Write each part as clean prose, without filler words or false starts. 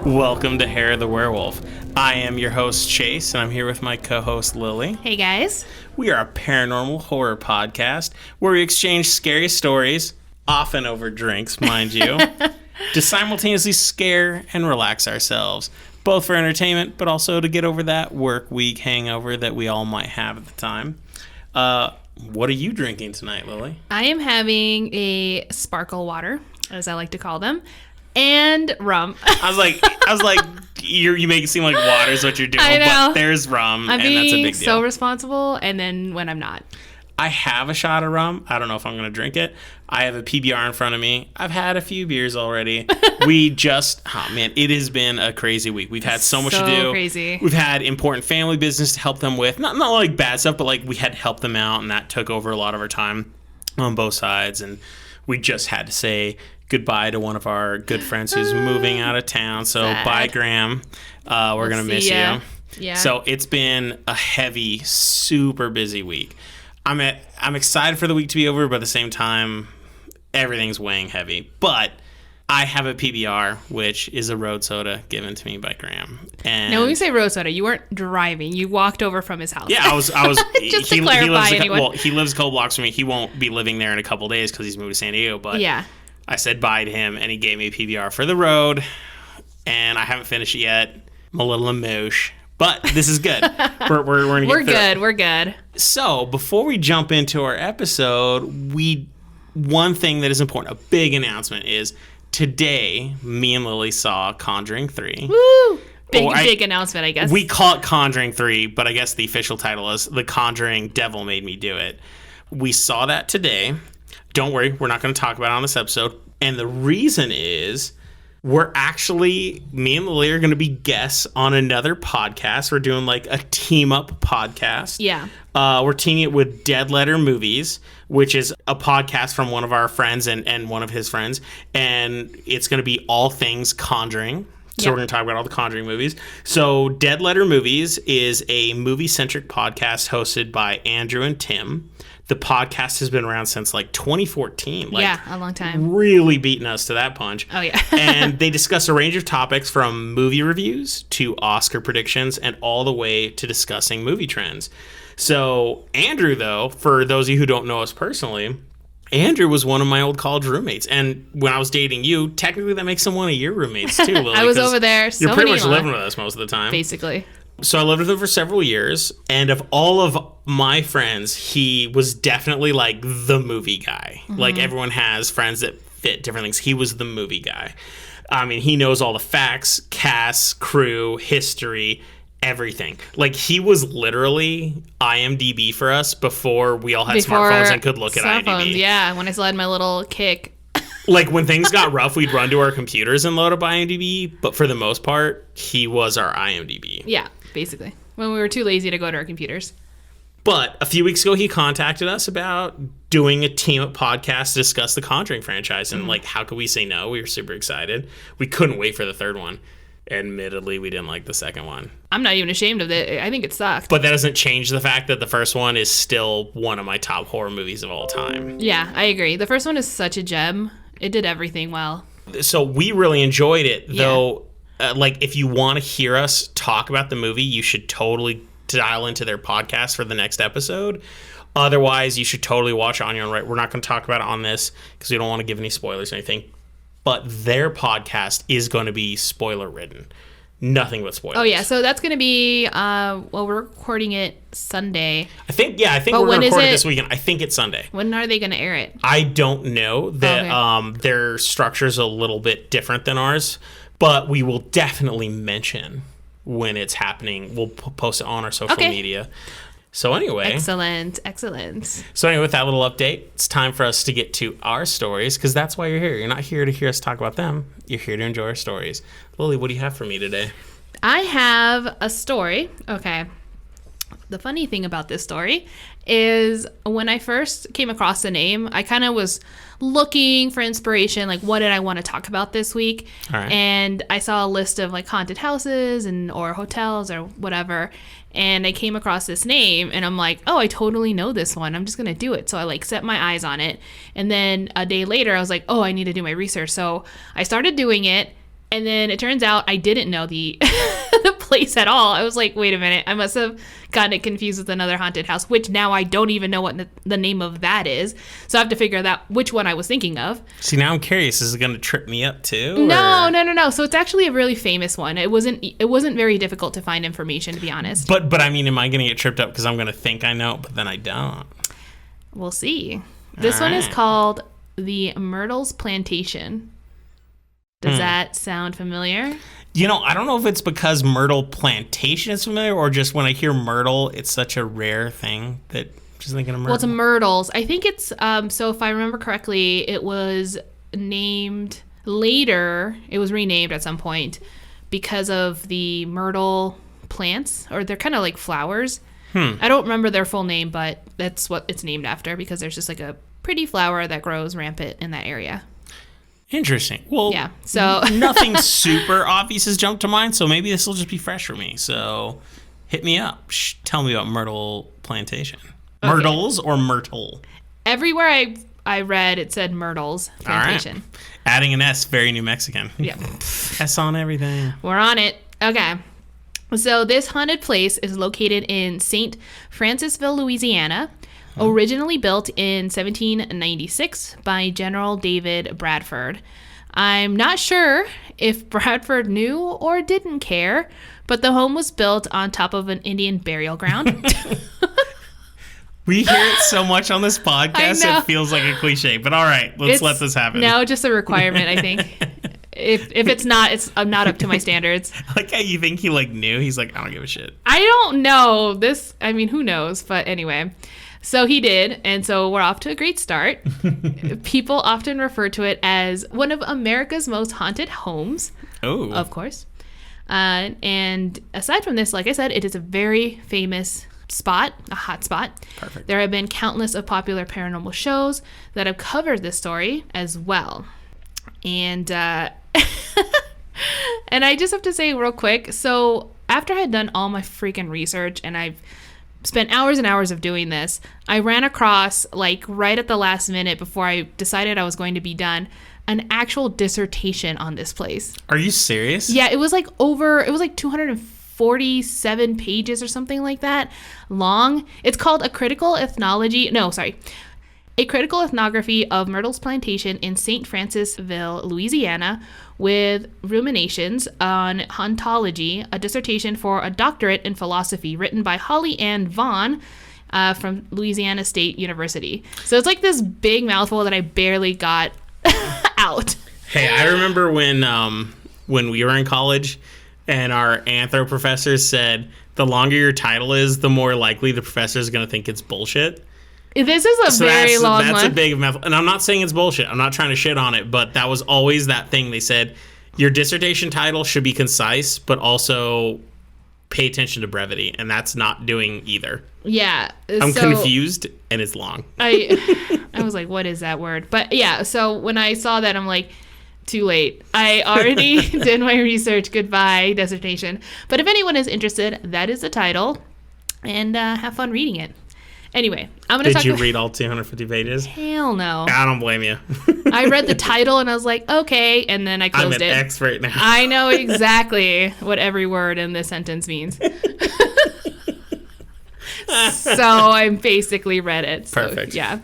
Welcome to Hair of the Werewolf. I am your host, Chase, and I'm here with my co-host, Lily. Hey, guys. We are a paranormal horror podcast where we exchange scary stories, often over drinks, mind you, to simultaneously scare and relax ourselves, both for entertainment, but also to get over that work week hangover that we all might have at the time. What are you drinking tonight, Lily? I am having a sparkle water, as I like to call them, and rum. I was like, you make it seem like water is what you're doing, but there's rum, and that's a big deal. I'm being so responsible, and then when I'm not. I have a shot of rum. I don't know if I'm going to drink it. I have a PBR in front of me. I've had a few beers already. It has been a crazy week. We've had so much to do. Crazy. We've had important family business to help them with. Not like bad stuff, but like we had to help them out, and that took over a lot of our time on both sides. And we just had to say goodbye to one of our good friends who's moving out of town. So bye, Graham. We're going to miss you. Yeah. So it's been a heavy, super busy week. I'm excited for the week to be over, but at the same time, everything's weighing heavy. But I have a PBR, which is a road soda given to me by Graham. And now, when we say road soda, you weren't driving. You walked over from his house. Yeah, I was. Just to clarify, he lives a couple blocks from me. He won't be living there in a couple days because he's moved to San Diego. But yeah, I said bye to him, and he gave me a PBR for the road. And I haven't finished it yet. I'm a little amoosh. But this is good. We're gonna get through it. We're good. So before we jump into our episode, one thing that is important, a big announcement is today, me and Lily saw Conjuring 3. Woo! Big announcement, I guess. We call it Conjuring 3, but I guess the official title is The Conjuring Devil Made Me Do It. We saw that today. Don't worry, we're not going to talk about it on this episode. And the reason is me and Lily are going to be guests on another podcast. We're doing like a team up podcast. Yeah. We're teaming it with Dead Letter Movies, which is a podcast from one of our friends and one of his friends. And it's going to be all things Conjuring. So we're going to talk about all the Conjuring movies. So Dead Letter Movies is a movie-centric podcast hosted by Andrew and Tim. The podcast has been around since like 2014. A long time. Really beating us to that punch. Oh, yeah. And they discuss a range of topics from movie reviews to Oscar predictions and all the way to discussing movie trends. So Andrew, though, for those of you who don't know us personally, Andrew was one of my old college roommates. And when I was dating you, technically that makes him one of your roommates too, Lily. I was over there. You're pretty much living with us most of the time. Basically. So I lived with him for several years, and of all of my friends, he was definitely like the movie guy. Mm-hmm. Like everyone has friends that fit different things. He was the movie guy. I mean, he knows all the facts, cast, crew, history, everything. Like he was literally IMDb for us before we all had smartphones and could look at IMDb. Yeah, when I still had my little kick. Like when things got rough, we'd run to our computers and load up IMDb. But for the most part, he was our IMDb. Yeah, basically. When we were too lazy to go to our computers. But a few weeks ago, he contacted us about doing a team-up podcast to discuss the Conjuring franchise. And like, how could we say no? We were super excited. We couldn't wait for the third one. Admittedly, we didn't like the second one. I'm not even ashamed of it. I think it sucked. But that doesn't change the fact that the first one is still one of my top horror movies of all time. Yeah, I agree. The first one is such a gem. It did everything well. So we really enjoyed it, though. Like, if you want to hear us talk about the movie, you should totally dial into their podcast for the next episode. Otherwise, you should totally watch it on your own right. We're not going to talk about it on this because we don't want to give any spoilers or anything. But their podcast is going to be spoiler-ridden. Nothing but spoilers. Oh, yeah. So that's going to be, we're recording it Sunday. I think we're going to record it this weekend. I think it's Sunday. When are they going to air it? I don't know. Their structure is a little bit different than ours. But we will definitely mention when it's happening. We'll post it on our social media. So anyway. Excellent. So anyway, with that little update, it's time for us to get to our stories, because that's why you're here. You're not here to hear us talk about them. You're here to enjoy our stories. Lily, what do you have for me today? I have a story. Okay. The funny thing about this story is when I first came across the name, I kind of was looking for inspiration, like what did I want to talk about this week? All right. And I saw a list of like haunted houses or hotels or whatever, and I came across this name and I'm like, oh, I totally know this one. I'm just going to do it. So I like set my eyes on it. And then a day later I was like, oh, I need to do my research. So I started doing it. And then it turns out I didn't know the the place at all. I was like, wait a minute, I must have gotten it confused with another haunted house, which now I don't even know what the name of that is. So I have to figure out which one I was thinking of. See, now I'm curious. Is it going to trip me up too? No. So it's actually a really famous one. It wasn't very difficult to find information, to be honest. But I mean, am I going to get tripped up because I'm going to think I know, but then I don't? We'll see. This one is called the Myrtles Plantation. Does that sound familiar? You know, I don't know if it's because Myrtle Plantation is familiar or just when I hear Myrtle, it's such a rare thing that I'm just thinking of Myrtle. Well, it's a Myrtles. I think it's, so if I remember correctly, it was named later. It was renamed at some point because of the myrtle plants, or they're kind of like flowers. I don't remember their full name, but that's what it's named after because there's just like a pretty flower that grows rampant in that area. Interesting. Well, yeah. So nothing super obvious has jumped to mind, so maybe this will just be fresh for me. So hit me up. Tell me about Myrtle Plantation. Okay. Myrtles or Myrtle? Everywhere I read, it said Myrtles Plantation. All right. Adding an S, very New Mexican. Yeah. S on everything. We're on it. Okay. So this haunted place is located in St. Francisville, Louisiana. Originally built in 1796 by General David Bradford. I'm not sure if Bradford knew or didn't care, but the home was built on top of an Indian burial ground. We hear it so much on this podcast, it feels like a cliche. But all right, let's let this happen. No, just a requirement, I think. If it's not, I'm not up to my standards. I like how you think he knew. He's like, I don't give a shit. I don't know this. I mean, who knows? But anyway. So he did, and so we're off to a great start. People often refer to it as one of America's most haunted homes. Oh. Of course. And aside from this, like I said, it is a very famous spot, a hot spot. Perfect. There have been countless of popular paranormal shows that have covered this story as well. And and I just have to say real quick, so after I had done all my freaking research and I've spent hours and hours of doing this, I ran across, right at the last minute before I decided I was going to be done, an actual dissertation on this place. Are you serious? Yeah, it was it was 247 pages or something like that long. It's called A Critical Ethnography of Myrtles Plantation in St. Francisville, Louisiana, with ruminations on hauntology, a dissertation for a doctorate in philosophy written by Holly Ann Vaughn from Louisiana State University. So it's this big mouthful that I barely got out. Hey, I remember when we were in college and our anthro professor said, the longer your title is, the more likely the professor is going to think it's bullshit. This is a very long one. That's a big mouthful. And I'm not saying it's bullshit. I'm not trying to shit on it, but that was always that thing. They said, your dissertation title should be concise, but also pay attention to brevity. And that's not doing either. Yeah. I'm confused, and it's long. I was like, what is that word? But yeah, so when I saw that, I'm like, too late. I already did my research. Goodbye, dissertation. But if anyone is interested, that is the title. And have fun reading it. Anyway, I'm going to talk about... Did you read all 250 pages? Hell no. I don't blame you. I read the title and I was like, okay, and then I closed it. I'm an expert now. I know exactly what every word in this sentence means. So I basically read it. So, perfect. Yeah.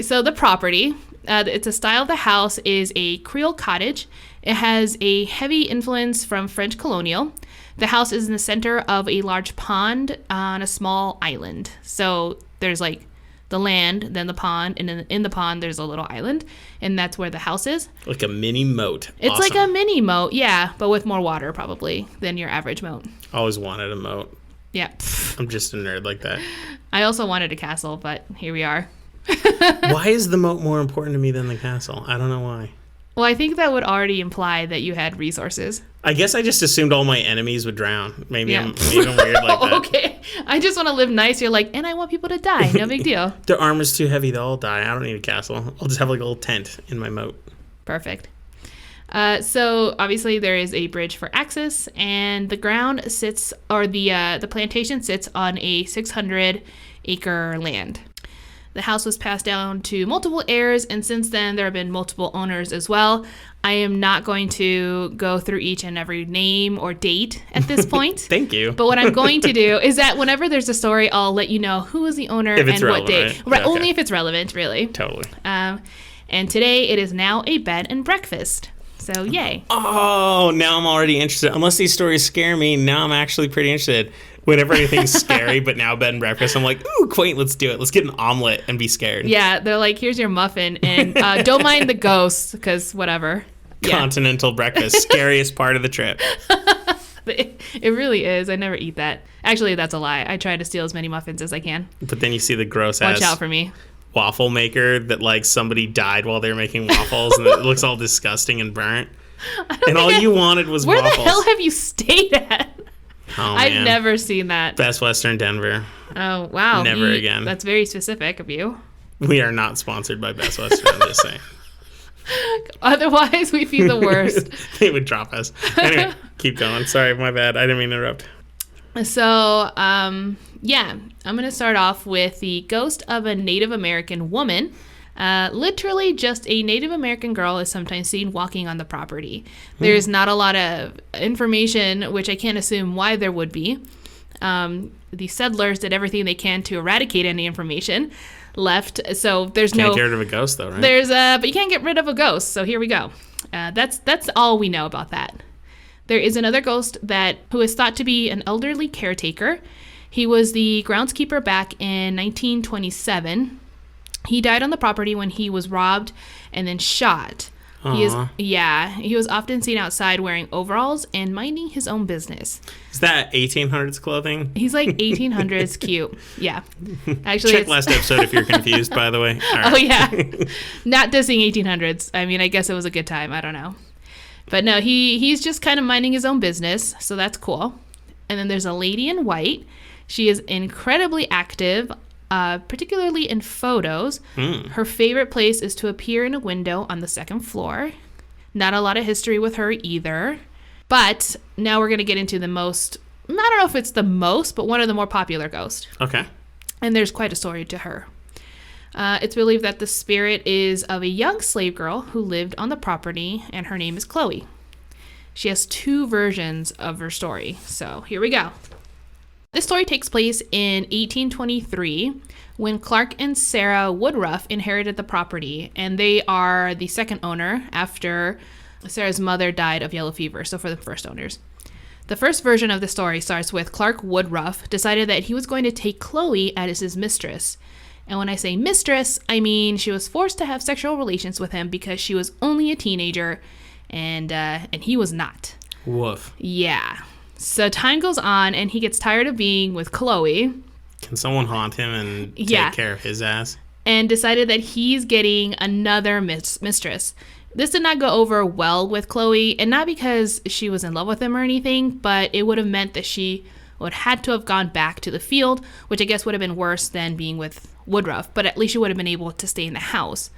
So the property, it's a style of the house is a Creole cottage. It has a heavy influence from French colonial. The house is in the center of a large pond on a small island. So there's the land, then the pond, and in the pond there's a little island, and that's where the house is. Like a mini moat. It's awesome. Like a mini moat, yeah, but with more water probably than your average moat. Always wanted a moat. Yeah. I'm just a nerd like that. I also wanted a castle, but here we are. Why is the moat more important to me than the castle? I don't know why. Well, I think that would already imply that you had resources. I guess I just assumed all my enemies would drown. Maybe I'm weird like that. Okay. I just want to live nice. You're like, and I want people to die. No big deal. Their armor's too heavy. They'll all die. I don't need a castle. I'll just have a little tent in my moat. Perfect. So obviously there is a bridge for access, and the ground sits, or the plantation sits on a 600-acre land. The house was passed down to multiple heirs, and since then there have been multiple owners as well. I am not going to go through each and every name or date at this point. Thank you. But what I'm going to do is that whenever there's a story, I'll let you know who is the owner and what date. Right? Okay. Only if it's relevant, really. Totally. And today it is now a bed and breakfast. So yay. Oh, now I'm already interested. Unless these stories scare me, now I'm actually pretty interested. Whenever anything's scary, but now bed and breakfast, I'm like, ooh, quaint, let's do it. Let's get an omelet and be scared. Yeah, they're like, here's your muffin, and don't mind the ghosts, because whatever. Yeah. Continental breakfast, scariest part of the trip. It really is. I never eat that. Actually, that's a lie. I try to steal as many muffins as I can. But then you see the gross Watch ass out for me. waffle maker that like somebody died while they were making waffles, and it looks all disgusting and burnt. And all you wanted was Where waffles. the hell have you stayed at? Oh, I've man. never seen that. Best Western Denver. Oh, wow. Never again. That's very specific of you. We are not sponsored by Best Western, I'm just saying. Otherwise, we'd be the worst. They would drop us. Anyway, keep going. Sorry, my bad. I didn't mean to interrupt. So, yeah, I'm going to start off with the ghost of a Native American woman. Literally just a Native American girl is sometimes seen walking on the property. There's not a lot of information, which I can't assume why there would be. The settlers did everything they can to eradicate any information left. So there's Can't get rid of a ghost, though, right? but you can't get rid of a ghost. So here we go. That's all we know about that. There is another ghost who is thought to be an elderly caretaker. He was the groundskeeper back in 1927. He died on the property when he was robbed and then shot. He was often seen outside wearing overalls and minding his own business. Is that 1800s clothing? He's like 1800s cute. Yeah. Actually, Check last episode if you're confused, by the way. All right. Oh, yeah. Not dissing 1800s. I mean, I guess it was a good time. I don't know. But no, he's just kind of minding his own business, so that's cool. And then there's a lady in white. She is incredibly active, particularly in photos. Her favorite place is to appear in a window on the second floor. Not a lot of history with her either. But now we're going to get into the most, I don't know if it's the most, but one of the more popular ghosts. Okay. And there's quite a story to her. It's believed that the spirit is of a young slave girl who lived on the property, and her name is Chloe. She has two versions of her story. So here we go. This story takes place in 1823 when Clark and Sarah Woodruff inherited the property, and they are the second owner after Sarah's mother died of yellow fever, so for the first owners. The first version of the story starts with Clark Woodruff decided that he was going to take Chloe as his mistress. And when I say mistress, I mean she was forced to have sexual relations with him because she was only a teenager, and he was not. Woof. Yeah. So time goes on, and he gets tired of being with Chloe. Can someone haunt him and take care of his ass? And decided that he's getting another mistress. This did not go over well with Chloe, and not because she was in love with him or anything, but it would have meant that she would had to have gone back to the field, which I guess would have been worse than being with Woodruff, but at least she would have been able to stay in the house.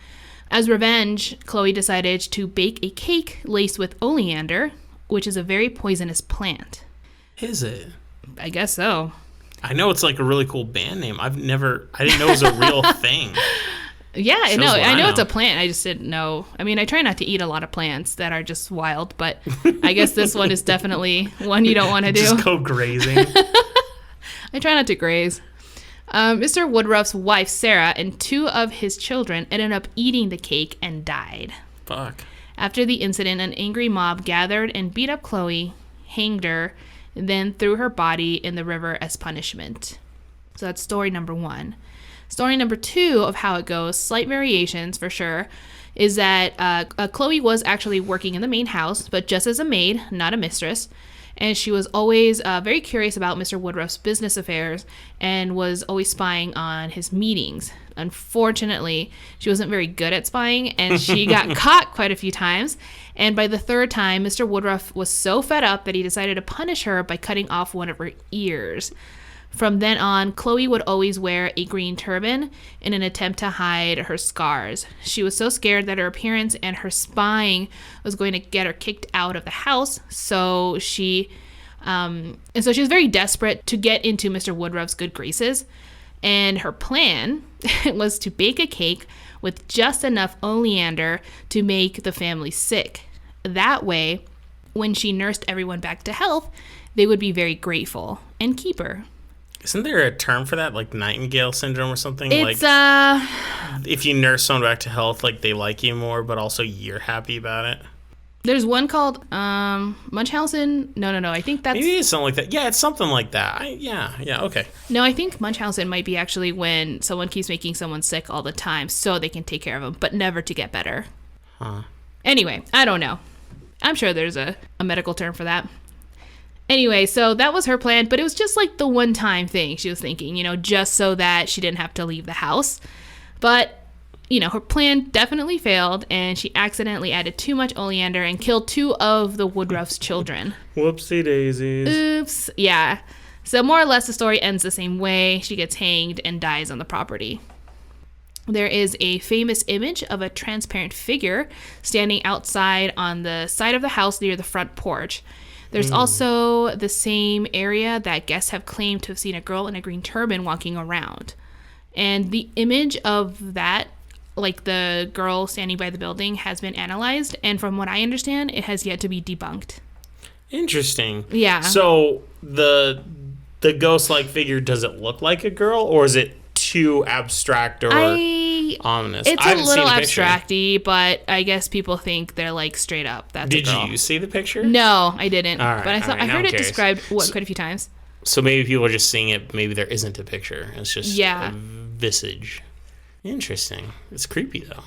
As revenge, Chloe decided to bake a cake laced with oleander, which is a very poisonous plant. Is it? I guess so. I know it's like a really cool band name. I didn't know it was a real thing. Yeah, I know it's a plant. I just didn't know. I mean, I try not to eat a lot of plants that are just wild, but I guess this one is definitely one you don't want to do. Just go grazing. I try not to graze. Mr. Woodruff's wife, Sarah, and two of his children ended up eating the cake and died. Fuck. After the incident, an angry mob gathered and beat up Chloe, hanged her, then threw her body in the river as punishment. So that's story number one. Story number two of how it goes, slight variations for sure, is that Chloe was actually working in the main house, but just as a maid, not a mistress. And she was always very curious about Mr. Woodruff's business affairs and was always spying on his meetings. Unfortunately, she wasn't very good at spying, and she got caught quite a few times. And by the third time, Mr. Woodruff was so fed up that he decided to punish her by cutting off one of her ears. From then on, Chloe would always wear a green turban in an attempt to hide her scars. She was so scared that her appearance and her spying was going to get her kicked out of the house. So she was very desperate to get into Mr. Woodruff's good graces. And her plan was to bake a cake with just enough oleander to make the family sick. That way, when she nursed everyone back to health, they would be very grateful and keep her. Isn't there a term for that, like Nightingale syndrome or something? It's like, if you nurse someone back to health, like they like you more, but also you're happy about it. There's one called Munchausen. No. I think that's... Maybe it's something like that. Yeah, it's something like that. Okay. No, I think Munchausen might be actually when someone keeps making someone sick all the time so they can take care of them, but never to get better. Huh. Anyway, I don't know. I'm sure there's a medical term for that. Anyway, so that was her plan, but it was just like the one-time thing she was thinking, just so that she didn't have to leave the house. But, her plan definitely failed, and she accidentally added too much oleander and killed 2 of the Woodruff's children. Whoopsie daisies. Oops. Yeah. So more or less the story ends the same way. She gets hanged and dies on the property. There is a famous image of a transparent figure standing outside on the side of the house near the front porch. There's also the same area that guests have claimed to have seen a girl in a green turban walking around. And the image of that, like the girl standing by the building, has been analyzed. And from what I understand, it has yet to be debunked. Interesting. Yeah. So the ghost-like figure, does it look like a girl, or is it too abstract or ominous? It's a little abstract-y, but I guess people think they're like straight up. That's Did a girl. you see the picture? No, I didn't. All right, but I heard it described quite a few times. So maybe people are just seeing it. Maybe there isn't a picture. It's just a visage. Interesting. It's creepy though.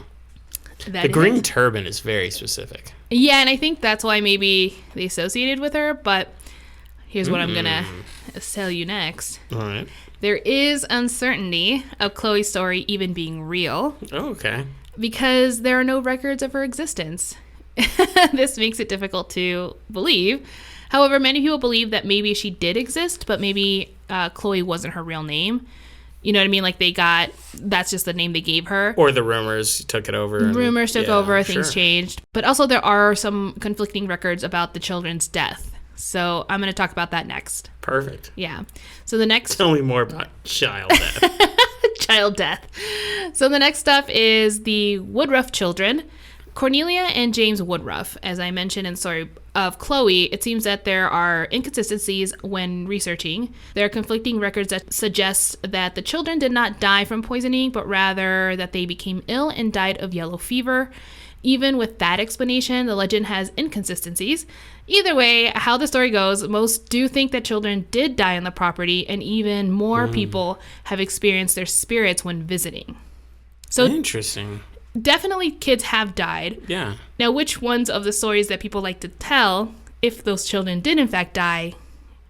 The green turban is very specific. Yeah, and I think that's why maybe they associated with her. But here's what I'm gonna tell you next. All right. There is uncertainty of Chloe's story even being real. Oh, okay. Because there are no records of her existence. This makes it difficult to believe. However, many people believe that maybe she did exist, but maybe Chloe wasn't her real name. You know what I mean? Like that's just the name they gave her. Or the rumors took it over. Rumors took over, things changed. But also there are some conflicting records about the children's death. So I'm going to talk about that next. Perfect. Yeah. So the next... Tell me more about child death. Child death. So the next stuff is the Woodruff children. Cornelia and James Woodruff. As I mentioned in Story of Chloe, it seems that there are inconsistencies when researching. There are conflicting records that suggest that the children did not die from poisoning, but rather that they became ill and died of yellow fever. Even with that explanation, the legend has inconsistencies. Either way, how the story goes, most do think that children did die on the property, and even more people have experienced their spirits when visiting. So interesting. Definitely kids have died. Yeah. Now, which ones of the stories that people like to tell, if those children did in fact die,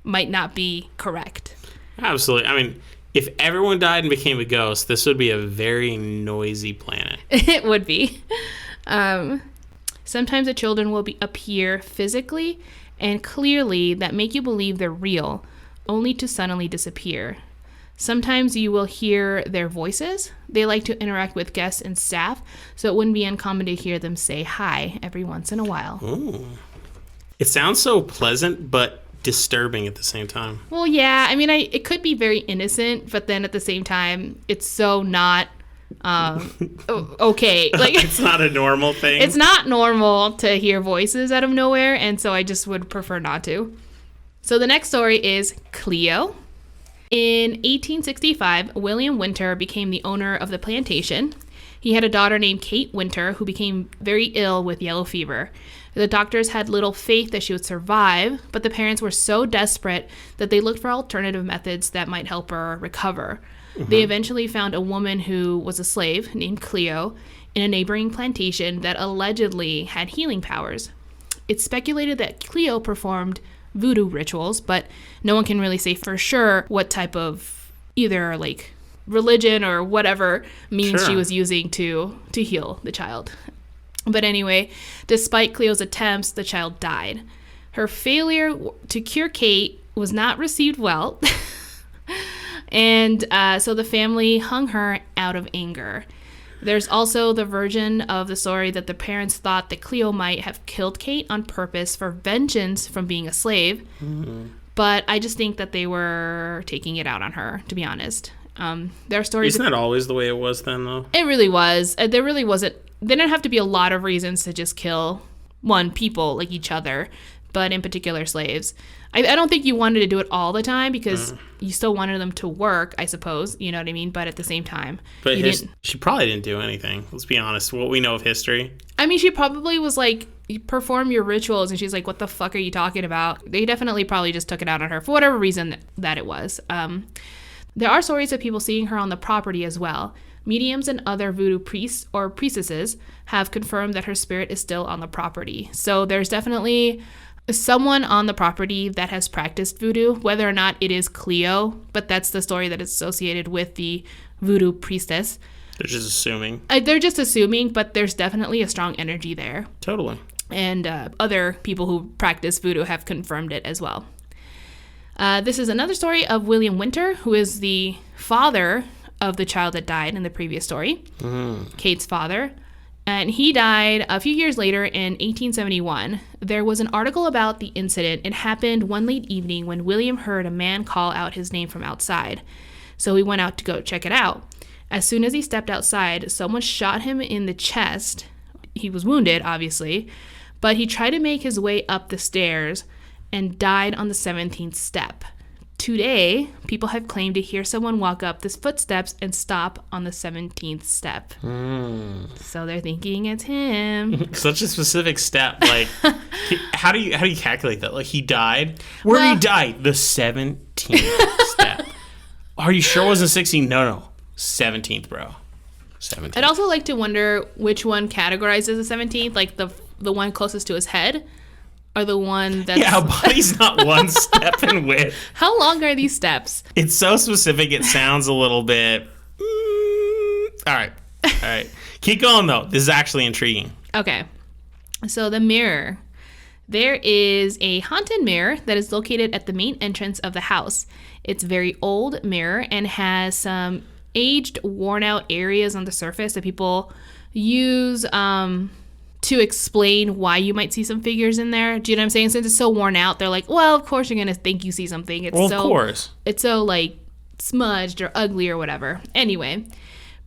might not be correct? Absolutely. I mean, if everyone died and became a ghost, this would be a very noisy planet. It would be. Sometimes the children will appear physically and clearly that make you believe they're real, only to suddenly disappear. Sometimes you will hear their voices. They like to interact with guests and staff, so it wouldn't be uncommon to hear them say hi every once in a while. Ooh. It sounds so pleasant, but disturbing at the same time. Well, yeah. I mean, it could be very innocent, but then at the same time, it's so not... okay, like it's not a normal thing. It's not normal to hear voices out of nowhere, and so I just would prefer not to. So the next story is Cleo. In 1865, William Winter became the owner of the plantation. He had a daughter named Kate Winter who became very ill with yellow fever. The doctors had little faith that she would survive, but the parents were so desperate that they looked for alternative methods that might help her recover. They eventually found a woman who was a slave named Cleo in a neighboring plantation that allegedly had healing powers. It's speculated that Cleo performed voodoo rituals, but no one can really say for sure what type of either like religion or whatever means she was using to heal the child. But anyway, despite Cleo's attempts, the child died. Her failure to cure Kate was not received well. And so the family hung her out of anger. There's also the version of the story that the parents thought that Cleo might have killed Kate on purpose for vengeance from being a slave. Mm-hmm. But I just think that they were taking it out on her, to be honest. There are stories. Isn't that always the way it was then, though? It really was. There really wasn't. There didn't have to be a lot of reasons to just kill people like each other, but in particular slaves. I don't think you wanted to do it all the time because you still wanted them to work, I suppose. You know what I mean? But at the same time, but she probably didn't do anything. Let's be honest. What we know of history. I mean, she probably was like, you perform your rituals, and she's like, what the fuck are you talking about? They definitely probably just took it out on her for whatever reason that it was. There are stories of people seeing her on the property as well. Mediums and other voodoo priests or priestesses have confirmed that her spirit is still on the property. So there's definitely someone on the property that has practiced voodoo, whether or not it is Cleo, but that's the story that is associated with the voodoo priestess. They're just assuming. They're just assuming, but there's definitely a strong energy there. Totally. And other people who practice voodoo have confirmed it as well. This is another story of William Winter, who is the father of the child that died in the previous story, Kate's father. And he died a few years later in 1871. There was an article about the incident. It happened one late evening when William heard a man call out his name from outside. So he went out to go check it out. As soon as he stepped outside, someone shot him in the chest. He was wounded, obviously, but he tried to make his way up the stairs and died on the 17th step. Today, people have claimed to hear someone walk up the footsteps and stop on the 17th step. So they're thinking it's him. Such a specific step. Like, how do you calculate that? Like, he died? Where did he die? The 17th step. Are you sure it wasn't 16? No. 17th, bro. 17th. I'd also like to wonder which one categorizes the 17th, like the one closest to his head, or the one that's... Yeah, body's not one step in width. How long are these steps? It's so specific, it sounds a little bit... All right. Keep going, though. This is actually intriguing. Okay. So the mirror. There is a haunted mirror that is located at the main entrance of the house. It's a very old mirror and has some aged, worn-out areas on the surface that people use... to explain why you might see some figures in there. Do you know what I'm saying? Since it's so worn out, they're like, well, of course you're going to think you see something. Of course. It's so, like, smudged or ugly or whatever. Anyway,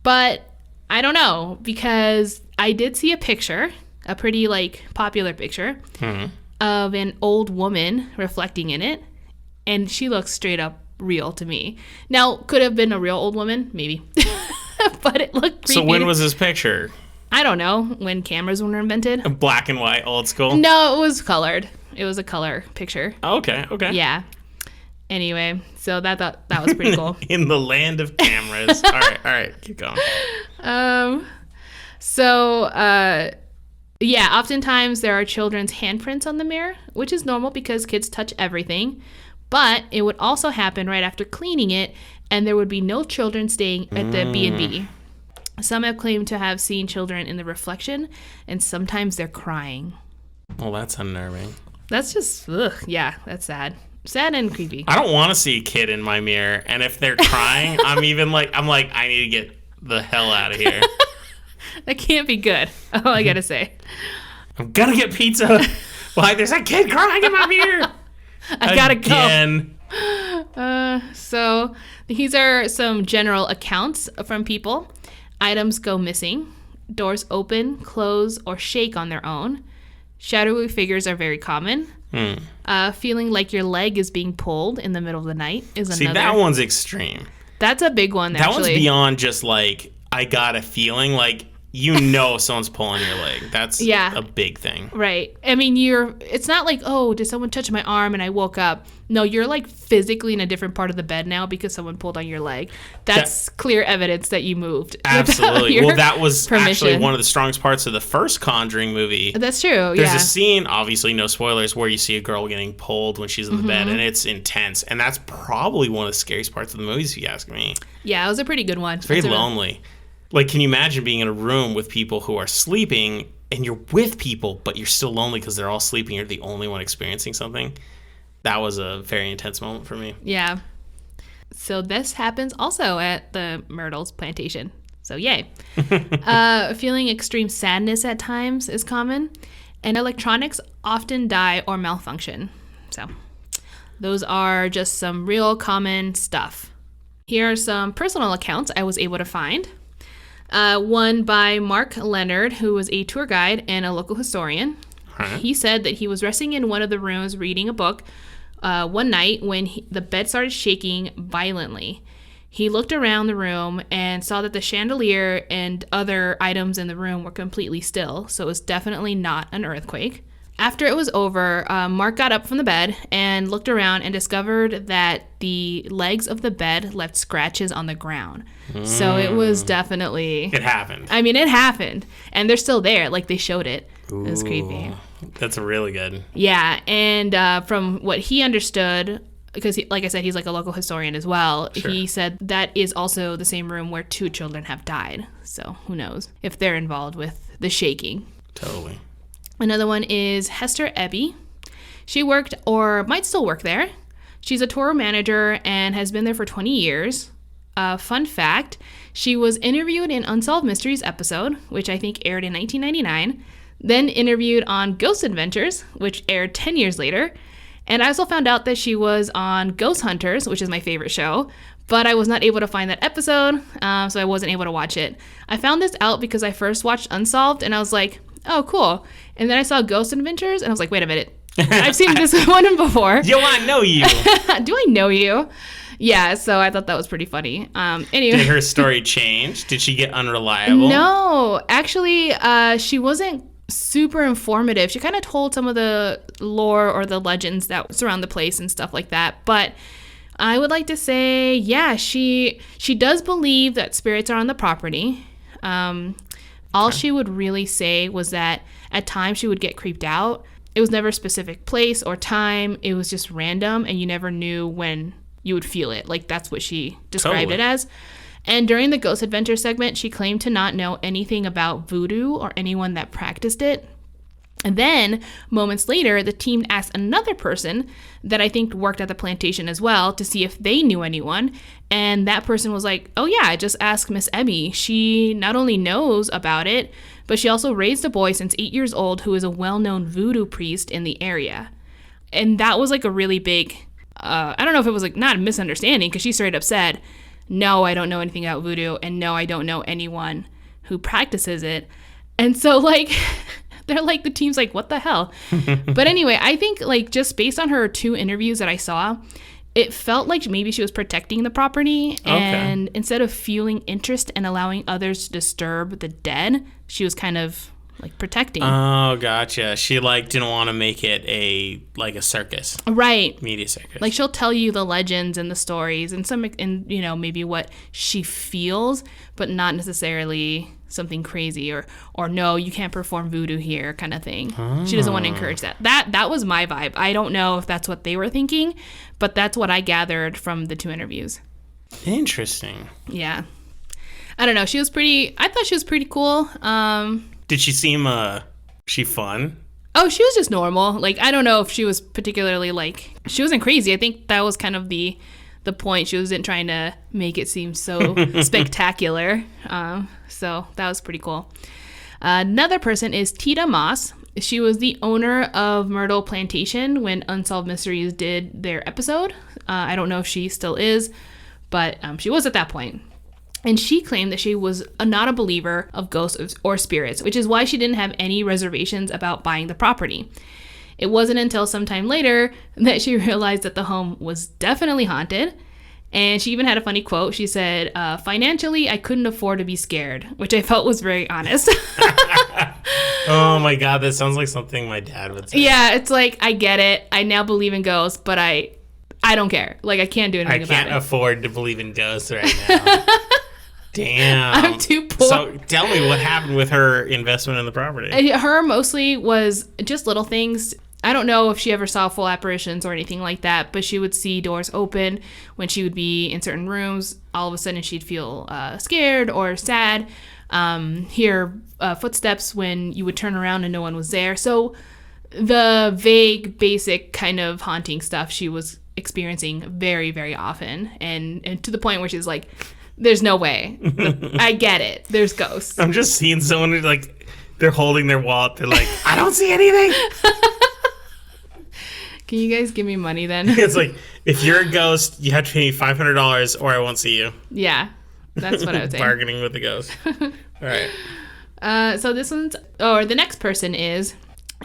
but I don't know, because I did see a picture, a pretty, like, popular picture of an old woman reflecting in it, and she looks straight up real to me. Now, could have been a real old woman, maybe. But it looked creepy. So when was this picture? I don't know, when cameras were invented. Black and white, old school? No, it was colored. It was a color picture. Okay. Yeah. Anyway, so that was pretty cool. In the land of cameras. All right, keep going. Yeah, oftentimes there are children's handprints on the mirror, which is normal because kids touch everything. But it would also happen right after cleaning it, and there would be no children staying at the B&B. Some have claimed to have seen children in the reflection, and sometimes they're crying. Well, that's unnerving. That's just, yeah, that's sad. Sad and creepy. I don't want to see a kid in my mirror, and if they're crying, I'm like, I need to get the hell out of here. That can't be good, all I gotta say. I'm gonna get pizza. Why, there's a kid crying in my mirror. I gotta go. So these are some general accounts from people. Items go missing. Doors open, close, or shake on their own. Shadowy figures are very common. Feeling like your leg is being pulled in the middle of the night is another. See, that one's extreme. That's a big one, actually. That one's beyond just like, I got a feeling. Like, someone's pulling your leg. That's a big thing. Right. I mean, it's not like, oh, did someone touch my arm and I woke up? No, you're like physically in a different part of the bed now because someone pulled on your leg. That's clear evidence that you moved. Absolutely. Well, that was actually one of the strongest parts of the first Conjuring movie. That's true. There's a scene, obviously no spoilers, where you see a girl getting pulled when she's in the bed, and it's intense. And that's probably one of the scariest parts of the movies, if you ask me. Yeah, it was a pretty good one. It's very lonely. Like, can you imagine being in a room with people who are sleeping, and you're with people, but you're still lonely because they're all sleeping, you're the only one experiencing something? That was a very intense moment for me. Yeah. So this happens also at the Myrtles Plantation. So yay. Feeling extreme sadness at times is common. And electronics often die or malfunction. So those are just some real common stuff. Here are some personal accounts I was able to find. One by Mark Leonard, who was a tour guide and a local historian. Huh? He said that he was resting in one of the rooms reading a book one night when the bed started shaking violently. He looked around the room and saw that the chandelier and other items in the room were completely still, so it was definitely not an earthquake. After it was over, Mark got up from the bed and looked around and discovered that the legs of the bed left scratches on the ground. So it was definitely... It happened. I mean, it happened. And they're still there. Like, they showed it. Ooh, it was creepy. That's really good. Yeah, and from what he understood, because like I said, he's like a local historian as well, Sure. He said that is also the same room where 2 children have died. So who knows if they're involved with the shaking. Totally. Another one is Hester Eby. She worked or might still work there. She's a tour manager and has been there for 20 years. Fun fact, she was interviewed in Unsolved Mysteries episode, which I think aired in 1999, then interviewed on Ghost Adventures, which aired 10 years later. And I also found out that she was on Ghost Hunters, which is my favorite show, but I was not able to find that episode, so I wasn't able to watch it. I found this out because I first watched Unsolved, and I was like, oh, cool. And then I saw Ghost Adventures, and I was like, wait a minute. I've seen this one before. Yo, I know you. Do I know you? Yeah, so I thought that was pretty funny. Anyway. Did her story change? Did she get unreliable? No, actually, she wasn't super informative. She kind of told some of the lore or the legends that surround the place and stuff like that. But I would like to say, yeah, she does believe that spirits are on the property. All she would really say was that at times she would get creeped out. It was never a specific place or time. It was just random, and you never knew when you would feel it. Like, that's what she described it as. And during the Ghost Adventure segment, she claimed to not know anything about voodoo or anyone that practiced it. And then, moments later, the team asked another person that I think worked at the plantation as well to see if they knew anyone. And that person was like, oh yeah, just ask Miss Eby. She not only knows about it, but she also raised a boy since 8 years old who is a well-known voodoo priest in the area. And that was like a really big, I don't know if it was like not a misunderstanding, because she straight up said, no, I don't know anything about voodoo, and no, I don't know anyone who practices it. And so like... They're like, the team's like, what the hell? But anyway, I think like just based on her 2 interviews that I saw, it felt like maybe she was protecting the property. And instead of fueling interest and allowing others to disturb the dead, she was kind of like protecting. Oh, gotcha. She like didn't want to make it a circus. Right. Media circus. Like she'll tell you the legends and the stories and you know, maybe what she feels, but not necessarily something crazy or no, you can't perform voodoo here kind of thing. She doesn't want to encourage that. That was my vibe. I don't know if that's what they were thinking, but that's what I gathered from the 2 interviews. Interesting. Yeah. I don't know. I thought she was pretty cool. Did she seem she fun? Oh, she was just normal. Like, I don't know if she was particularly like, she wasn't crazy. I think that was kind of the point. She wasn't trying to make it seem so spectacular. So that was pretty cool. Another person is Tita Moss. She was the owner of Myrtles Plantation when Unsolved Mysteries did their episode. I don't know if she still is, but she was at that point. And she claimed that she was not a believer of ghosts or spirits, which is why she didn't have any reservations about buying the property. It wasn't until sometime later that she realized that the home was definitely haunted. And she even had a funny quote. She said, financially, I couldn't afford to be scared, which I felt was very honest. Oh my God, that sounds like something my dad would say. Yeah, it's like, I get it. I now believe in ghosts, but I don't care. Like, I can't do anything about it. I can't afford to believe in ghosts right now. Damn. I'm too poor. So tell me what happened with her investment in the property. Her mostly was just little things. I don't know if she ever saw full apparitions or anything like that, but she would see doors open when she would be in certain rooms. All of a sudden, she'd feel scared or sad, hear footsteps when you would turn around and no one was there. So the vague, basic kind of haunting stuff she was experiencing very, very often. And to the point where she's like, there's no way. I get it. There's ghosts. I'm just seeing someone who, like, they're holding their wallet. They're like, I don't see anything. Can you guys give me money then? It's like, if you're a ghost, you have to pay me $500 or I won't see you. Yeah, that's what I would say. Bargaining with the ghost. All right. So the next person is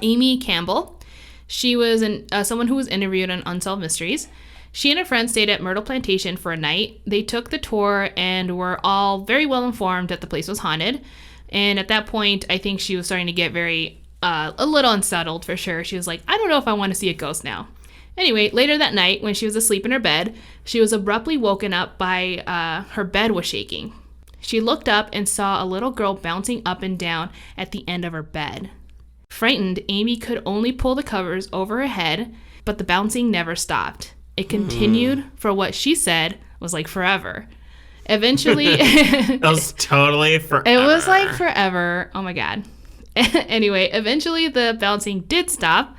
Amy Campbell. She was someone who was interviewed on Unsolved Mysteries. She and a friend stayed at Myrtles Plantation for a night. They took the tour and were all very well informed that the place was haunted. And at that point, I think she was starting to get a little unsettled for sure. She was like, I don't know if I want to see a ghost now. Anyway, later that night, when she was asleep in her bed, she was abruptly woken up by her bed was shaking. She looked up and saw a little girl bouncing up and down at the end of her bed. Frightened, Amy could only pull the covers over her head, but the bouncing never stopped. It continued for what she said was like forever. Eventually... That was totally forever. It was like forever. Oh my God. Anyway, eventually the bouncing did stop.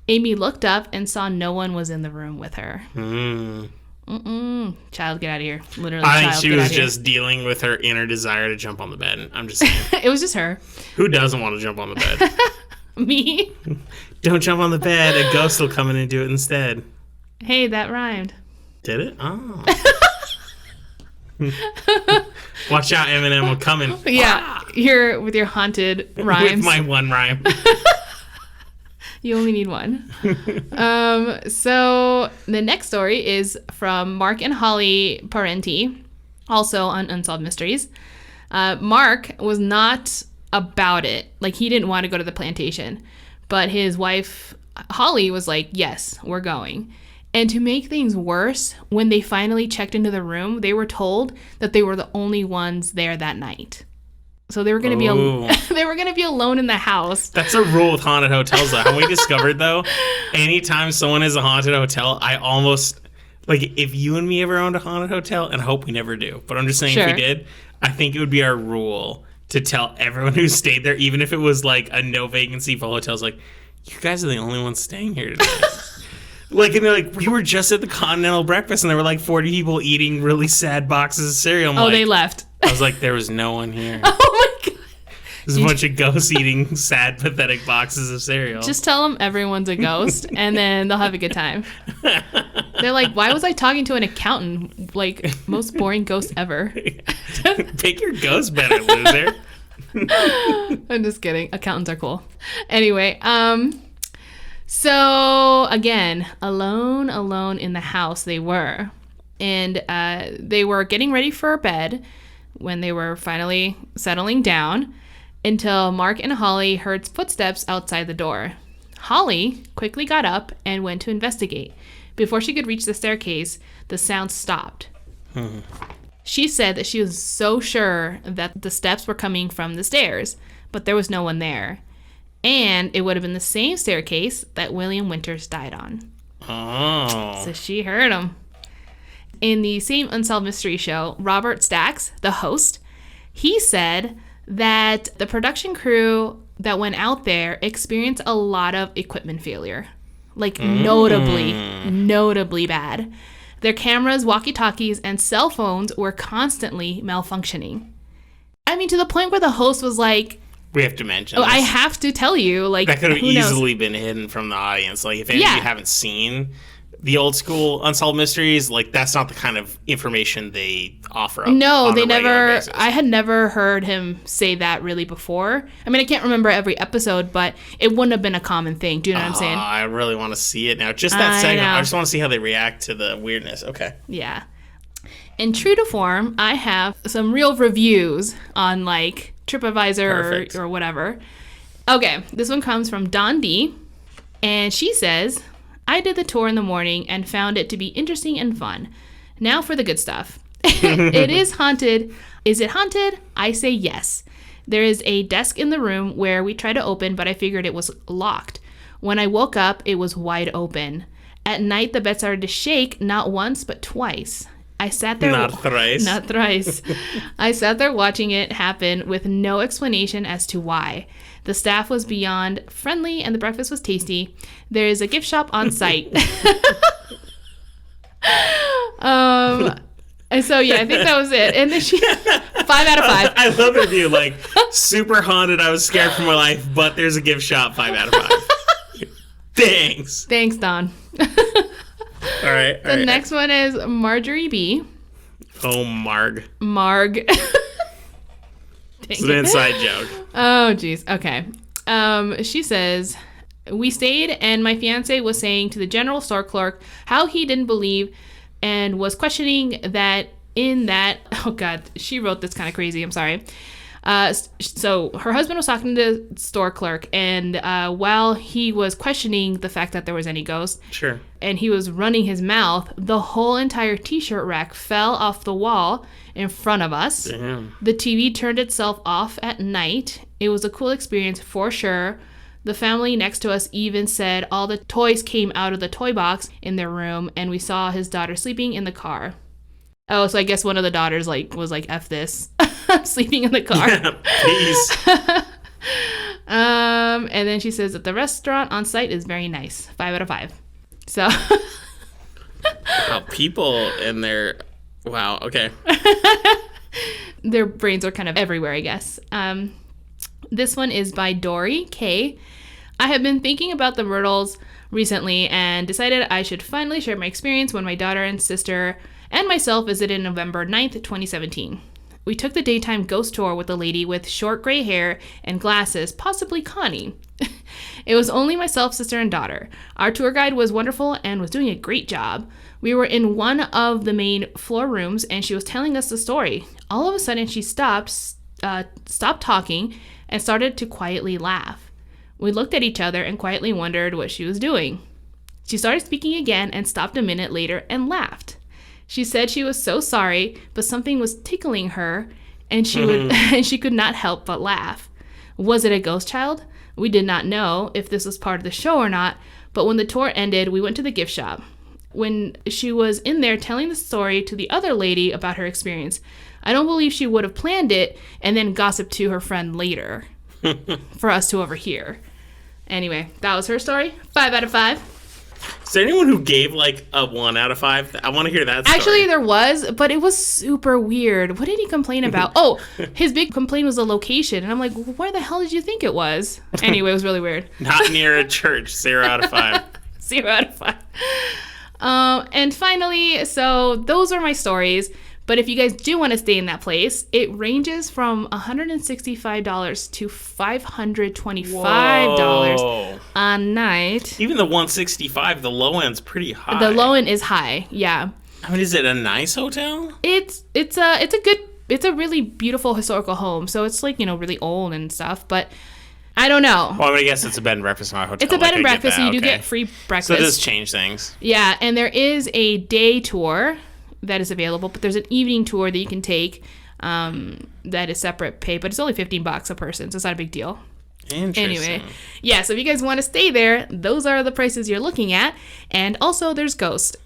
Amy looked up and saw no one was in the room with her. Child, get out of here. Literally, I think she was just dealing with her inner desire to jump on the bed. I'm just saying. It was just her. Who doesn't want to jump on the bed? Me? Don't jump on the bed. A ghost will come in and do it instead. Hey, that rhymed. Did it? Oh. Watch out, Eminem will come in. Yeah, you're with your haunted rhymes. With my one rhyme. You only need one. So the next story is from Mark and Holly Parenti, also on Unsolved Mysteries. Mark was not about it. Like, he didn't want to go to the plantation. But his wife, Holly, was like, yes, we're going. And to make things worse, when they finally checked into the room, they were told that they were the only ones there that night. So they were going to be alone in the house. That's a rule with haunted hotels, though. Have we discovered, though, anytime someone is a haunted hotel, I almost, like, if you and me ever owned a haunted hotel, and I hope we never do, but I'm just saying, if we did, I think it would be our rule to tell everyone who stayed there, even if it was like a no vacancy full hotels, like, you guys are the only ones staying here today. Like, and they're like, we were just at the Continental Breakfast, and there were like 40 people eating really sad boxes of cereal. They left. I was like, there was no one here. Oh my God. There's a bunch of ghosts eating sad, pathetic boxes of cereal. Just tell them everyone's a ghost, and then they'll have a good time. They're like, why was I talking to an accountant? Like, most boring ghost ever. Pick your ghost better, loser. I'm just kidding. Accountants are cool. Anyway, so again, alone in the house they were. And they were getting ready for bed when they were finally settling down until Mark and Holly heard footsteps outside the door. Holly quickly got up and went to investigate. Before she could reach the staircase, the sound stopped. She said that she was so sure that the steps were coming from the stairs, but there was no one there. And it would have been the same staircase that William Winters died on. Oh. So she heard him. In the same Unsolved Mystery show, Robert Stacks, the host, he said that the production crew that went out there experienced a lot of equipment failure. Like, notably bad. Their cameras, walkie-talkies, and cell phones were constantly malfunctioning. I mean, to the point where the host was like, we have to mention this. I have to tell you, like, that could have easily been hidden from the audience. Like, if any of you haven't seen the old school Unsolved Mysteries, like, that's not the kind of information they offer up. No, they never. I had never heard him say that really before. I mean, I can't remember every episode, but it wouldn't have been a common thing. Do you know what I'm saying? I really want to see it now. Just that segment. I just want to see how they react to the weirdness. Okay. Yeah. And true to form, I have some real reviews on, like, TripAdvisor or whatever. Okay, this one comes from Dawn D. And she says, I did the tour in the morning and found it to be interesting and fun. Now for the good stuff. It is haunted. Is it haunted? I say yes. There is a desk in the room where we tried to open, but I figured it was locked. When I woke up, it was wide open. At night, the bed started to shake, not once, but twice. I sat there. Not thrice. Not thrice. I sat there watching it happen with no explanation as to why. The staff was beyond friendly and the breakfast was tasty. There is a gift shop on site. And so, yeah, I think that was it. And then 5 out of 5. I love the review. Like, super haunted. I was scared for my life, but there's a gift shop. 5 out of 5. Thanks. Thanks, Don. All right. The next one is Marjorie B. Oh, Marg. It's an inside joke. Oh, jeez. Okay. She says, we stayed and my fiance was saying to the general store clerk how he didn't believe and was questioning that oh God, she wrote this kind of crazy. I'm sorry. So her husband was talking to the store clerk, and while he was questioning the fact that there was any ghost, sure, and he was running his mouth, the whole entire t-shirt rack fell off the wall in front of us. Damn. The TV turned itself off at night. It was a cool experience for sure. The family next to us even said all the toys came out of the toy box in their room, and we saw his daughter sleeping in the car. Oh, so I guess one of the daughters was like, F this. I'm sleeping in the car. Yeah, please. And then she says that the restaurant on site is very nice. 5 out of 5. So. Wow, people in their... Wow, okay. Their brains are kind of everywhere, I guess. This one is by Dory K. I have been thinking about the Myrtles recently and decided I should finally share my experience when my daughter and sister and myself visited November 9th, 2017. We took the daytime ghost tour with a lady with short gray hair and glasses, possibly Connie. It was only myself, sister, and daughter. Our tour guide was wonderful and was doing a great job. We were in one of the main floor rooms and she was telling us the story. All of a sudden she stopped talking and started to quietly laugh. We looked at each other and quietly wondered what she was doing. She started speaking again and stopped a minute later and laughed. She said she was so sorry, but something was tickling her, and she could not help but laugh. Was it a ghost child? We did not know if this was part of the show or not, but when the tour ended, we went to the gift shop. When she was in there telling the story to the other lady about her experience, I don't believe she would have planned it and then gossiped to her friend later for us to overhear. Anyway, that was her story. 5 out of 5. Is there anyone who gave like a 1 out of 5? I want to hear that story. Actually, there was, but it was super weird. What did he complain about? Oh, his big complaint was the location. And I'm like, where the hell did you think it was? Anyway, it was really weird. Not near a church. 0 out of 5. 0 out of 5. And finally, so those are my stories. But if you guys do want to stay in that place, it ranges from $165 to $525 a night. Even the $165, the low end's pretty high. The low end is high, yeah. I mean, is it a nice hotel? It's a really beautiful historical home. So it's like, really old and stuff, but I don't know. Well, I guess it's a bed and breakfast, not a hotel. It's a bed and breakfast, so you do get free breakfast. So it does change things. Yeah, and there is a day tour that is available, but there's an evening tour that you can take that is separate pay, but it's only $15 a person, so it's not a big deal. Interesting. Anyway, yeah, so if you guys want to stay there, those are the prices you're looking at, and also there's Ghost.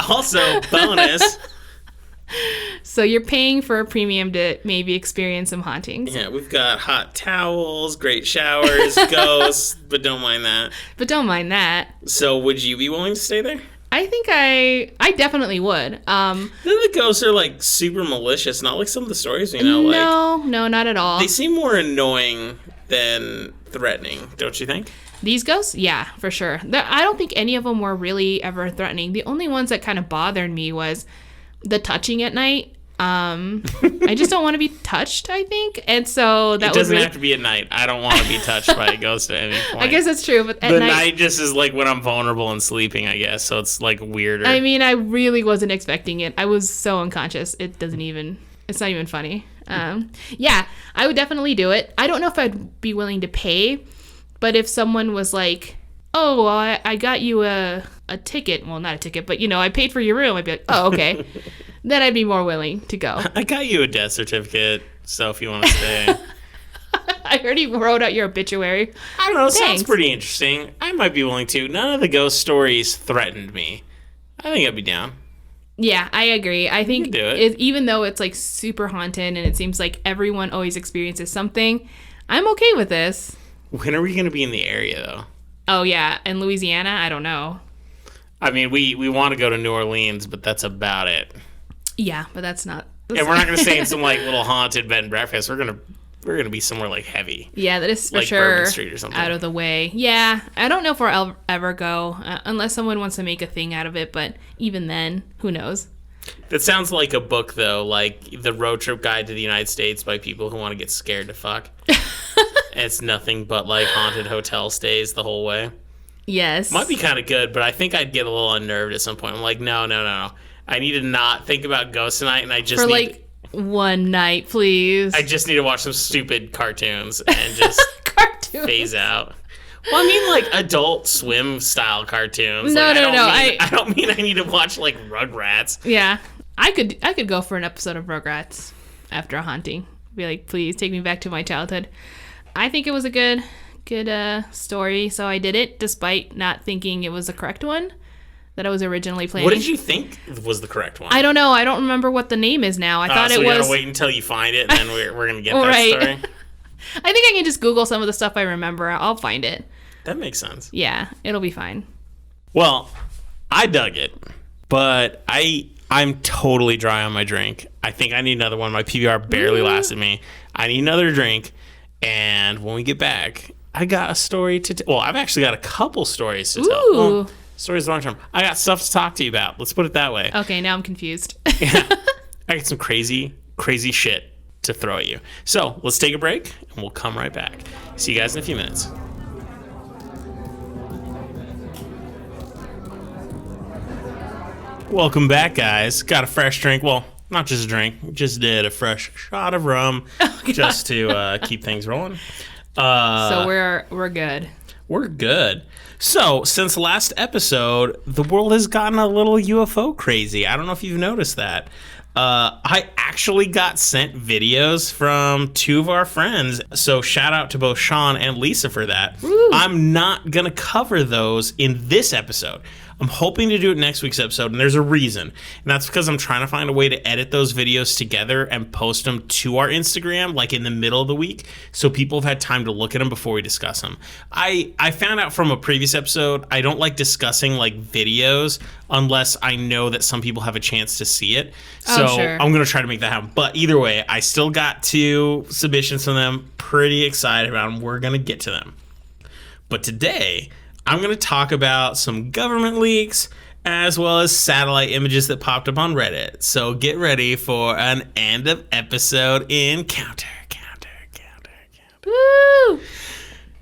Also, bonus. So you're paying for a premium to maybe experience some hauntings. Yeah, we've got hot towels, great showers, ghosts, but don't mind that. So would you be willing to stay there? I think I definitely would. The ghosts are like super malicious, not like some of the stories we know. No, not at all. They seem more annoying than threatening, don't you think? These ghosts? Yeah, for sure. I don't think any of them were really ever threatening. The only ones that kind of bothered me was the touching at night. I just don't want to be touched, I think. And so that it doesn't have to be at night. I don't want to be touched by a ghost at any point. I guess that's true, but at the night just is like when I'm vulnerable and sleeping, I guess. So it's like weirder. I mean, I really wasn't expecting it. I was so unconscious. It's not even funny. Yeah, I would definitely do it. I don't know if I'd be willing to pay, but if someone was like, oh, well, I got you a ticket. Well, not a ticket, but I paid for your room. I'd be like, oh, okay. Then I'd be more willing to go. I got you a death certificate, so if you want to stay. I heard you wrote out your obituary. I don't know. Sounds pretty interesting. I might be willing to. None of the ghost stories threatened me. I think I'd be down. Yeah, I agree. I think do it. Even though it's like super haunted and it seems like everyone always experiences something, I'm okay with this. When are we going to be in the area, though? Oh, yeah. In Louisiana? I don't know. I mean, we want to go to New Orleans, but that's about it. Yeah, but that's not... And we're not going to stay in some like little haunted bed and breakfast. We're going to we're gonna be somewhere like heavy. Yeah, that is for like sure Bourbon Street or something. out of the way. Yeah, I don't know if we'll ever go unless someone wants to make a thing out of it. But even then, who knows? That sounds like a book, though, like The Road Trip Guide to the United States by people who want to get scared to fuck. It's nothing but, like, haunted hotel stays the whole way. Yes. Might be kind of good, but I think I'd get a little unnerved at some point. I'm like, no. I need to not think about ghosts tonight, and I just for, need... like, one night, please. I just need to watch some stupid cartoons and just phase out. Well, I mean, like, Adult Swim-style cartoons. No. I don't mean I need to watch, like, Rugrats. Yeah. I could go for an episode of Rugrats after a haunting. Be like, please take me back to my childhood. I think it was a good story, so I did it, despite not thinking it was the correct one that I was originally planning. What did you think was the correct one? I don't know. I don't remember what the name is now. I thought so it we was... gotta wait until you find it, and then we're gonna get that right. story? I think I can just Google some of the stuff I remember. I'll find it. That makes sense. Yeah, it'll be fine. Well, I dug it, but I'm totally dry on my drink. I think I need another one. My PBR barely lasted me. I need another drink, and when we get back, I got a story to tell. Well, I've actually got a couple stories to tell. Well, stories long term. I got stuff to talk to you about. Let's put it that way. Okay, now I'm confused. Yeah. I got some crazy shit to throw at you. So let's take a break, and we'll come right back. See you guys in a few minutes. Welcome back, guys. Got a fresh drink. Well, not just a drink. We just did a fresh shot of rum just to keep things rolling. So we're good. We're good. So, since the last episode, the world has gotten a little UFO crazy. I don't know if you've noticed that. I actually got sent videos from two of our friends. So shout out to both Sean and Lisa for that. Woo. I'm not going to cover those in this episode. I'm hoping to do it next week's episode, and there's a reason. And that's because I'm trying to find a way to edit those videos together and post them to our Instagram, like in the middle of the week, so people have had time to look at them before we discuss them. I found out from a previous episode, I don't like discussing like videos unless I know that some people have a chance to see it. So sure. I'm going to try to make that happen. But either way, I still got 2 submissions from them. Pretty excited about them. We're going to get to them. But today, I'm going to talk about some government leaks as well as satellite images that popped up on Reddit. So get ready for an end of episode encounter. Woo!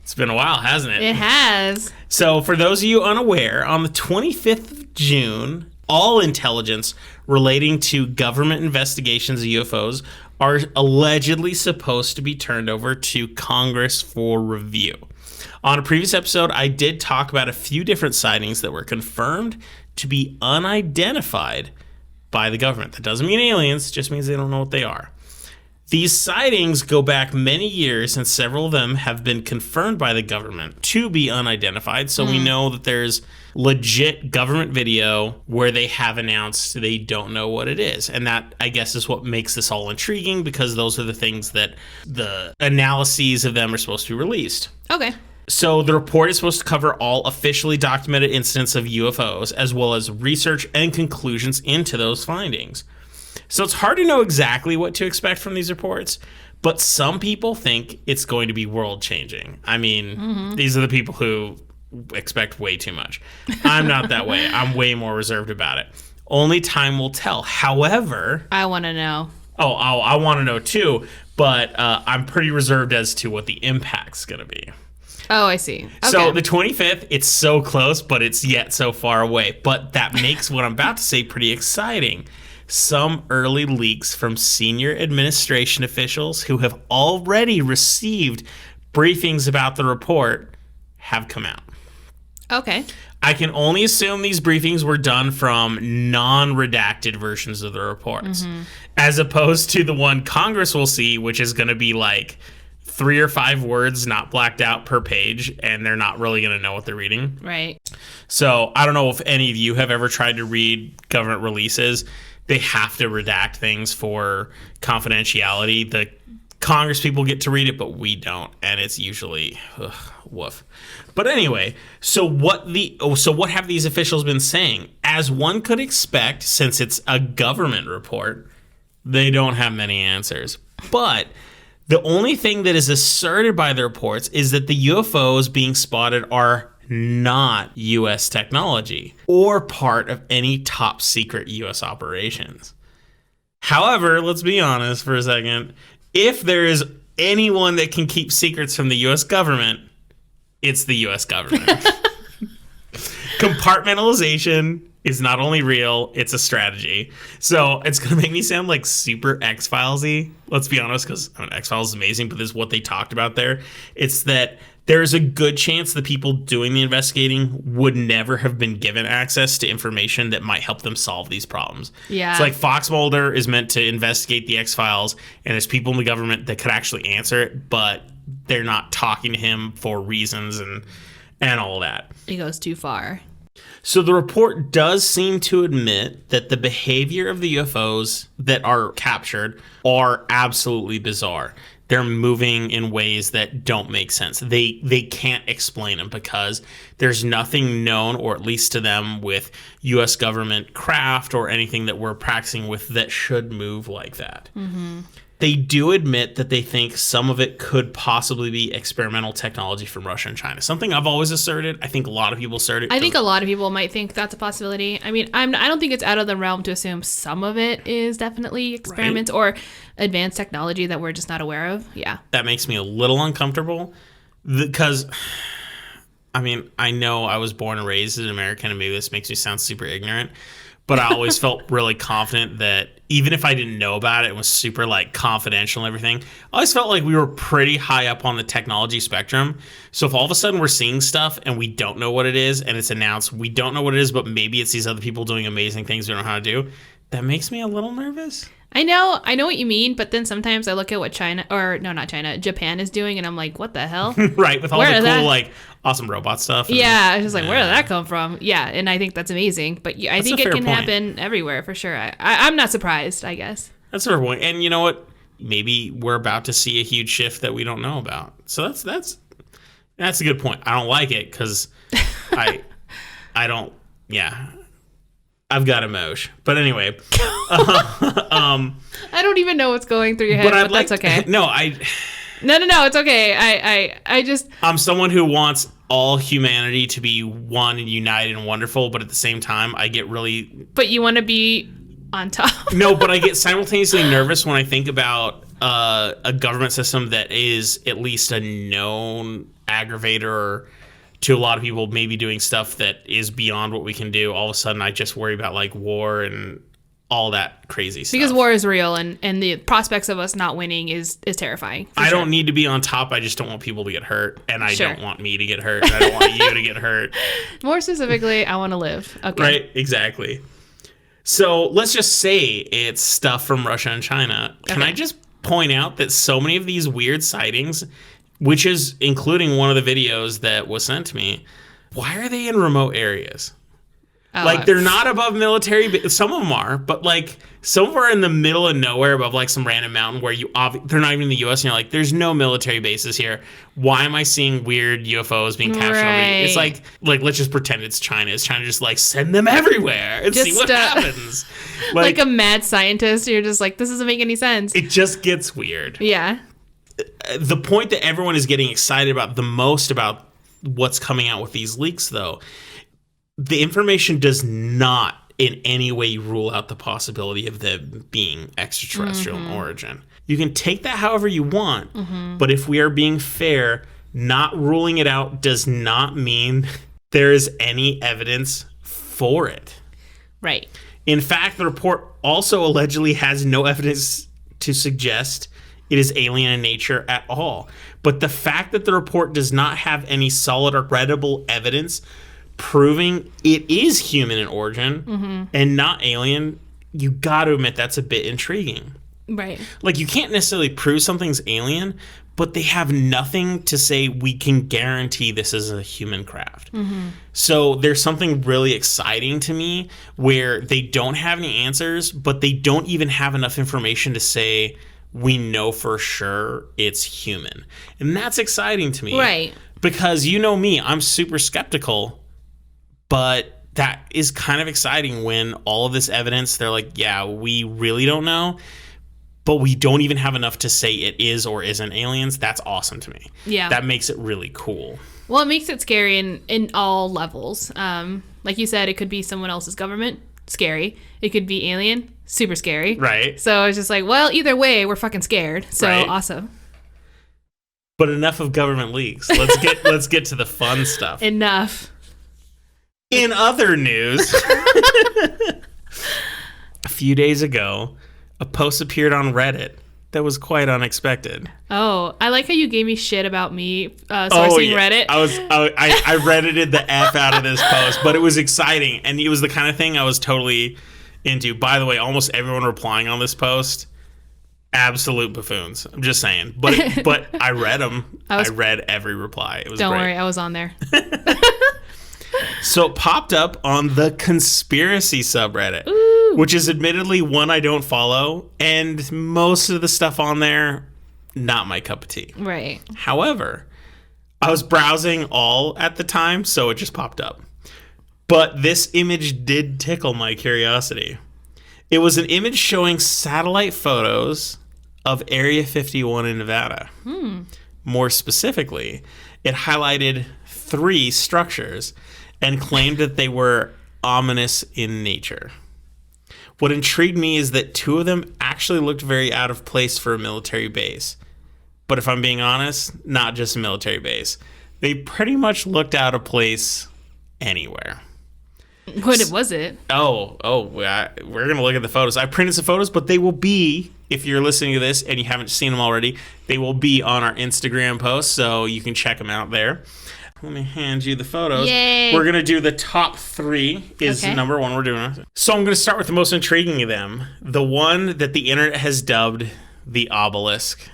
It's been a while, hasn't it? It has. So for those of you unaware, on the 25th of June, all intelligence relating to government investigations of UFOs are allegedly supposed to be turned over to Congress for review. On a previous episode, I did talk about a few different sightings that were confirmed to be unidentified by the government. That doesn't mean aliens, just means they don't know what they are. These sightings go back many years, and several of them have been confirmed by the government to be unidentified. So we know that there's legit government video where they have announced they don't know what it is. And that, I guess, is what makes this all intriguing, because those are the things that the analyses of them are supposed to be released. Okay. So the report is supposed to cover all officially documented incidents of UFOs, as well as research and conclusions into those findings. So it's hard to know exactly what to expect from these reports, but some people think it's going to be world-changing. I mean, these are the people who expect way too much. I'm not that way. I'm way more reserved about it. Only time will tell. However... I want to know. I want to know too, but I'm pretty reserved as to what the impact's going to be. Oh, I see. Okay. So the 25th, it's so close, but it's yet so far away. But that makes what I'm about to say pretty exciting. Some early leaks from senior administration officials who have already received briefings about the report have come out. Okay. I can only assume these briefings were done from non-redacted versions of the reports, as opposed to the one Congress will see, which is going to be like 3 or 5 words not blacked out per page, and they're not really going to know what they're reading. Right. So I don't know if any of you have ever tried to read government releases. They have to redact things for confidentiality. The Congress people get to read it, but we don't, and it's usually woof. But anyway, so what have these officials been saying? As one could expect, since it's a government report, they don't have many answers. But The only thing that is asserted by the reports is that the UFOs being spotted are not U.S. technology or part of any top secret U.S. operations. However, let's be honest for a second. If there is anyone that can keep secrets from the U.S. government, it's the U.S. government. Compartmentalization is not only real, it's a strategy. So it's going to make me sound like super X-Files-y. Let's be honest, because X-Files is amazing, but this is what they talked about there. It's that there's a good chance the people doing the investigating would never have been given access to information that might help them solve these problems. Yeah. It's like Fox Mulder is meant to investigate the X-Files, and there's people in the government that could actually answer it, but they're not talking to him for reasons and all that. It goes too far. So the report does seem to admit that the behavior of the UFOs that are captured are absolutely bizarre. They're moving in ways that don't make sense. They can't explain them because there's nothing known, or at least to them, with U.S. government craft or anything that we're practicing with that should move like that. Mm-hmm. They do admit that they think some of it could possibly be experimental technology from Russia and China. Something I've always asserted. I think a lot of people assert it. I think a lot of people might think that's a possibility. I mean, I don't think it's out of the realm to assume some of it is definitely experiments or advanced technology that we're just not aware of. Yeah. That makes me a little uncomfortable because, I mean, I know I was born and raised as an American, and maybe this makes me sound super ignorant, but I always felt really confident that even if I didn't know about it, it was super like confidential and everything. I always felt like we were pretty high up on the technology spectrum. So if all of a sudden we're seeing stuff and we don't know what it is and it's announced, we don't know what it is, but maybe it's these other people doing amazing things we don't know how to do, that makes me a little nervous. I know what you mean, but then sometimes I look at what Japan is doing, and I'm like, what the hell? Right, with all the cool, like, awesome robot stuff. Yeah, I was just like, where did that come from? Yeah, and I think that's amazing. But I think it can happen everywhere, for sure. I'm not surprised, I guess. That's a fair point. And you know what? Maybe we're about to see a huge shift that we don't know about. So that's a good point. I don't like it because I don't, yeah. I've got emotion. But anyway. I don't even know what's going through your head, but that's okay. No, it's okay. I just... I'm someone who wants all humanity to be one and united and wonderful, but at the same time, I get really... But you want to be on top. No, but I get simultaneously nervous when I think about a government system that is at least a known aggravator to a lot of people, maybe doing stuff that is beyond what we can do. All of a sudden, I just worry about like war and all that crazy stuff. Because war is real, and the prospects of us not winning is terrifying. I don't need to be on top. I just don't want people to get hurt, and I don't want me to get hurt, and I don't want you to get hurt. More specifically, I want to live. Okay. Right, exactly. So let's just say it's stuff from Russia and China. Can I just point out that so many of these weird sightings, which is including one of the videos that was sent to me, why are they in remote areas? Like, they're not above military, some of them are, but like some of them are in the middle of nowhere above like some random mountain where they're not even in the U.S. and you're like, there's no military bases here. Why am I seeing weird UFOs being captured over here? It's like let's just pretend it's China. Is China just like send them everywhere and see what happens? Like a mad scientist, you're just like, this doesn't make any sense. It just gets weird. Yeah. The point that everyone is getting excited about the most about what's coming out with these leaks, though, the information does not in any way rule out the possibility of them being extraterrestrial in origin. You can take that however you want, but if we are being fair, not ruling it out does not mean there is any evidence for it. Right. In fact, the report also allegedly has no evidence to suggest it is alien in nature at all. But the fact that the report does not have any solid or credible evidence proving it is human in origin and not alien, you got to admit that's a bit intriguing. Right. Like, you can't necessarily prove something's alien, but they have nothing to say we can guarantee this is a human craft. So there's something really exciting to me where they don't have any answers, but they don't even have enough information to say we know for sure it's human. And that's exciting to me. Right. Because you know me, I'm super skeptical. But that is kind of exciting when all of this evidence, they're like, yeah, we really don't know. but we don't even have enough to say it is or isn't aliens. That's awesome to me. Yeah. That makes it really cool. Well, it makes it scary in all levels. Like you said, it could be someone else's government. Scary. It could be alien. Super scary. Right. So it's just like, well, either way, we're fucking scared. So awesome. But enough of government leaks. Let's get to the fun stuff. Enough. In other news, a few days ago, a post appeared on Reddit that was quite unexpected. Oh, I like how you gave me shit about me sourcing Reddit. I Reddited the F out of this post, but it was exciting, and it was the kind of thing I was totally into. By the way, almost everyone replying on this post, absolute buffoons. I'm just saying. But I read them. I read every reply. It was Don't great. worry, I was on there. So it popped up on the conspiracy subreddit, which is admittedly one I don't follow, and most of the stuff on there, not my cup of tea. Right. However, I was browsing all at the time, so it just popped up. But this image did tickle my curiosity. It was an image showing satellite photos of Area 51 in Nevada. More specifically, it highlighted 3 structures and claimed that they were ominous in nature. What intrigued me is that 2 of them actually looked very out of place for a military base. But if I'm being honest, not just a military base. They pretty much looked out of place anywhere. What was it? We're going to look at the photos. I printed some photos, but they will be, if you're listening to this and you haven't seen them already, they will be on our Instagram post, so you can check them out there. Let me hand you the photos. Yay. We're going to do the top 3 is number 1 we're doing. So I'm going to start with the most intriguing of them. The one that the internet has dubbed the obelisk.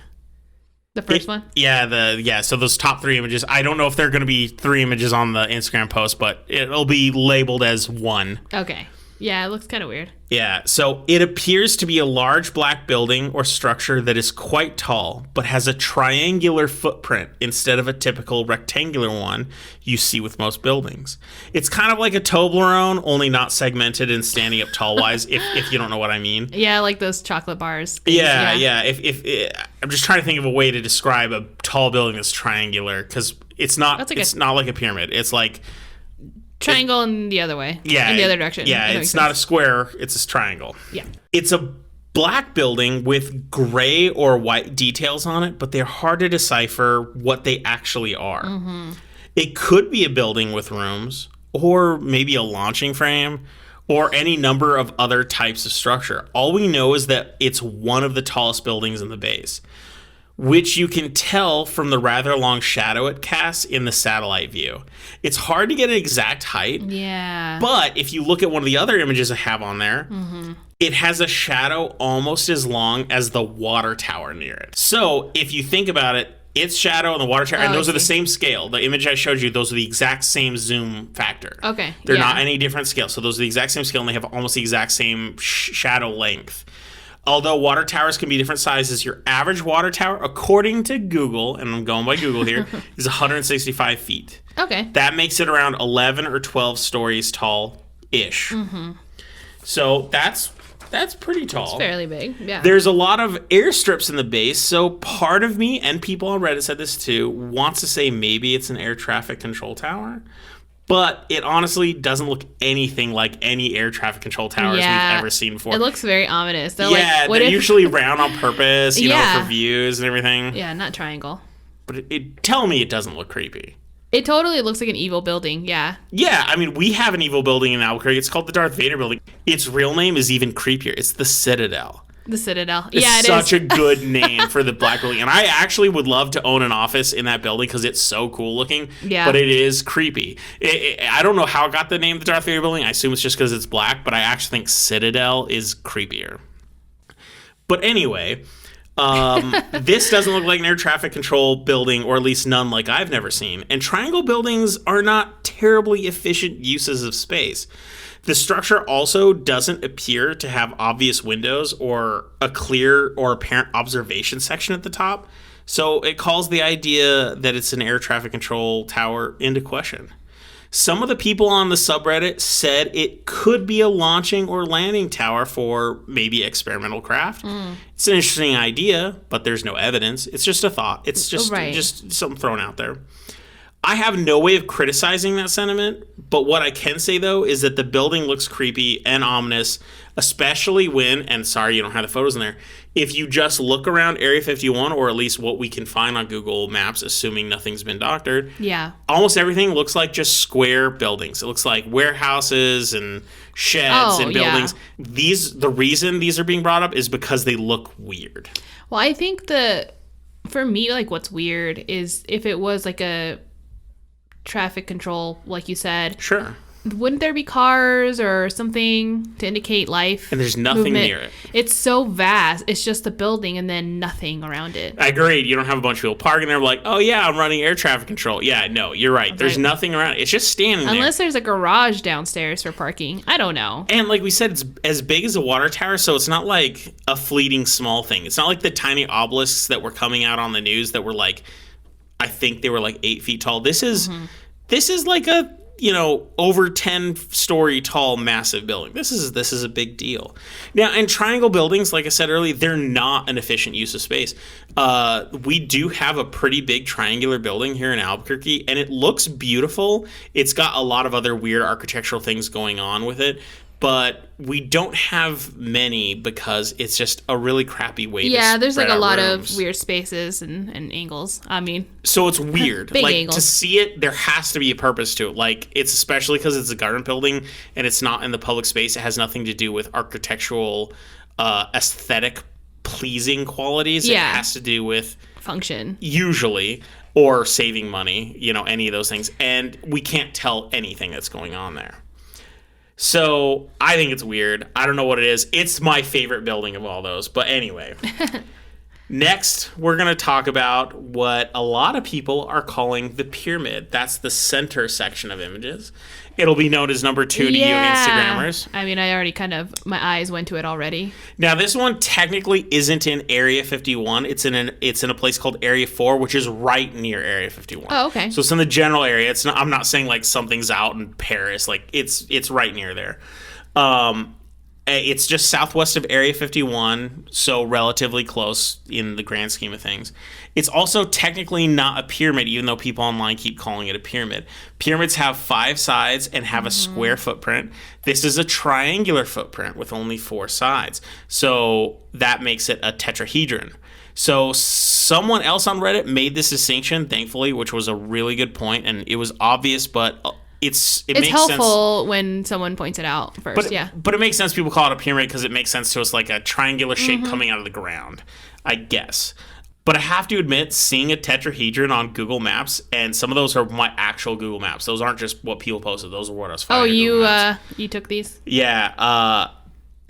The first one? Yeah, so those top 3 images. I don't know if there are going to be 3 images on the Instagram post, but it'll be labeled as 1. Okay. Yeah, it looks kind of weird. Yeah, so it appears to be a large black building or structure that is quite tall, but has a triangular footprint instead of a typical rectangular one you see with most buildings. It's kind of like a Toblerone, only not segmented and standing up tall-wise, if you don't know what I mean. Yeah, like those chocolate bars. Yeah. If I'm just trying to think of a way to describe a tall building that's triangular, because it's not like a pyramid. It's like triangle in the other way. Yeah. In the other direction. Yeah, it's not a square, it's a triangle. Yeah. It's a black building with gray or white details on it, but they're hard to decipher what they actually are. Mm-hmm. It could be a building with rooms, or maybe a launching frame, or any number of other types of structure. All we know is that it's one of the tallest buildings in the base, which you can tell from the rather long shadow it casts in the satellite view. It's hard to get an exact height. Yeah. But if you look at one of the other images I have on there, it has a shadow almost as long as the water tower near it. So if you think about it, its shadow and the water tower, and those are the same scale. The image I showed you, those are the exact same zoom factor. Okay. They're not any different scale. So those are the exact same scale, and they have almost the exact same shadow length. Although water towers can be different sizes, your average water tower, according to Google, and I'm going by Google here, is 165 feet. Okay. That makes it around 11 or 12 stories tall-ish. Mm-hmm. So that's pretty tall. It's fairly big, yeah. There's a lot of airstrips in the base, so part of me, and people on Reddit said this too, wants to say maybe it's an air traffic control tower. But it honestly doesn't look anything like any air traffic control towers we've ever seen before. It looks very ominous. They're usually round on purpose, you know, for views and everything. Yeah, not triangle. But tell me it doesn't look creepy. It totally looks like an evil building, yeah. Yeah, I mean, we have an evil building in Albuquerque. It's called the Darth Vader building. Its real name is even creepier. It's the Citadel. The Citadel. It's such a good name for the black building. And I actually would love to own an office in that building because it's so cool looking. Yeah. But it is creepy. I don't know how it got the name the Darth Vader building. I assume it's just because it's black, but I actually think Citadel is creepier. But anyway, this doesn't look like an air traffic control building, or at least none like I've never seen. And triangle buildings are not terribly efficient uses of space. The structure also doesn't appear to have obvious windows or a clear or apparent observation section at the top, so it calls the idea that it's an air traffic control tower into question. Some of the people on the subreddit said it could be a launching or landing tower for maybe experimental craft. It's an interesting idea, but there's no evidence. It's just a thought. It's just something thrown out there. I have no way of criticizing that sentiment, but what I can say, though, is that the building looks creepy and ominous, especially when, and sorry you don't have the photos in there, if you just look around Area 51, or at least what we can find on Google Maps, assuming nothing's been doctored, almost everything looks like just square buildings. It looks like warehouses and sheds and buildings. The reason these are being brought up is because they look weird. Well, I think for me, like, what's weird is if it was like a traffic control, like you said. Sure. Wouldn't there be cars or something to indicate life? And there's nothing movement? near it. It's so vast. It's just a building and then nothing around it. I agree. You don't have a bunch of people parking there like, oh yeah, I'm running air traffic control. Yeah, no, you're right. There's nothing around it. It's just standing there. Unless there's a garage downstairs for parking. I don't know. And like we said, it's as big as a water tower, so it's not like a fleeting small thing. It's not like the tiny obelisks that were coming out on the news that were like, I think they were like 8 feet tall. This is like a, over 10-story tall massive building. This is a big deal. Now, in triangle buildings, like I said earlier, they're not an efficient use of space. We do have a pretty big triangular building here in Albuquerque, and it looks beautiful. It's got a lot of other weird architectural things going on with it, but we don't have many because it's just a really crappy way to there's like a lot rooms. of weird spaces and angles. I mean, so it's weird. Big like angles. To see it, there has to be a purpose to it. Like, it's especially because it's a government building and it's not in the public space. It has nothing to do with architectural, aesthetic pleasing qualities. It has to do with function usually, or saving money. Any of those things, and we can't tell anything that's going on there. So I think it's weird. I don't know what it is. It's my favorite building of all those. But anyway, next we're going to talk about what a lot of people are calling the pyramid. That's the center section of images. It'll be known as number 2 to you Instagrammers. I mean, I already my eyes went to it already. Now, this one technically isn't in Area 51. It's in a place called Area 4, which is right near Area 51. Oh, okay. So it's in the general area. It's not, I'm not saying like something's out in Paris. Like it's right near there. It's just southwest of Area 51, so relatively close in the grand scheme of things. It's also technically not a pyramid, even though people online keep calling it a pyramid. Pyramids have 5 sides and have a square footprint. This is a triangular footprint with only 4 sides. So that makes it a tetrahedron. So someone else on Reddit made this distinction, thankfully, which was a really good point, and it was obvious, but it's makes helpful sense when someone points it out first. But it makes sense people call it a pyramid because it makes sense to us, like a triangular shape coming out of the ground, I guess. But I have to admit, seeing a tetrahedron on Google Maps, and some of those are my actual Google Maps. Those aren't just what people posted. Those are what I was finding. Oh, you took these? Yeah.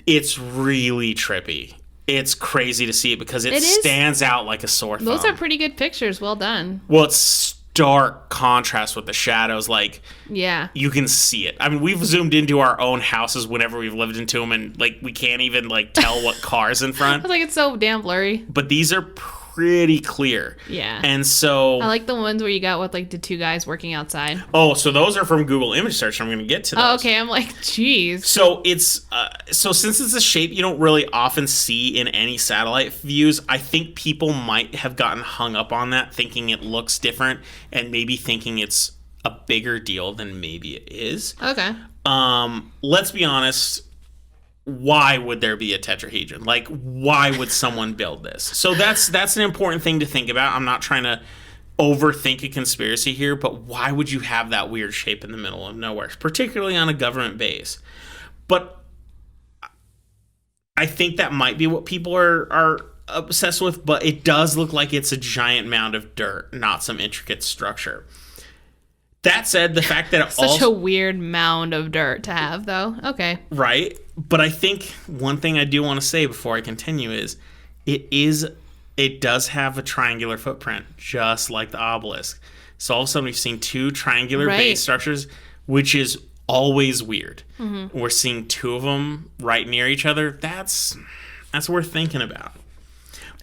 It's really trippy. It's crazy to see it because it stands out like a sore thumb. Those are pretty good pictures. Well done. Well, it's stark contrast with the shadows. Like, you can see it. I mean, we've zoomed into our own houses whenever we've lived into them, and like we can't even like tell what car's in front. I was like, it's so damn blurry. But these are pretty clear. Yeah. And so I like the ones where you got with like the 2 guys working outside. Oh, so those are from Google image search. I'm going to get to those. Oh, okay. I'm like, geez. So it's so since it's a shape you don't really often see in any satellite views, I think people might have gotten hung up on that, thinking it looks different and maybe thinking it's a bigger deal than maybe it is. Okay. Let's be honest. Why would there be a tetrahedron? Like, why would someone build this? So that's an important thing to think about. I'm not trying to overthink a conspiracy here, but why would you have that weird shape in the middle of nowhere, particularly on a government base? But I think that might be what people are obsessed with, but it does look like it's a giant mound of dirt, not some intricate structure. That said, the fact that such a weird mound of dirt to have, though. Okay. Right. But I think one thing I do want to say before I continue is it does have a triangular footprint, just like the obelisk. So all of a sudden we've seen 2 triangular base structures, which is always weird. Mm-hmm. We're seeing 2 of them right near each other. That's worth thinking about.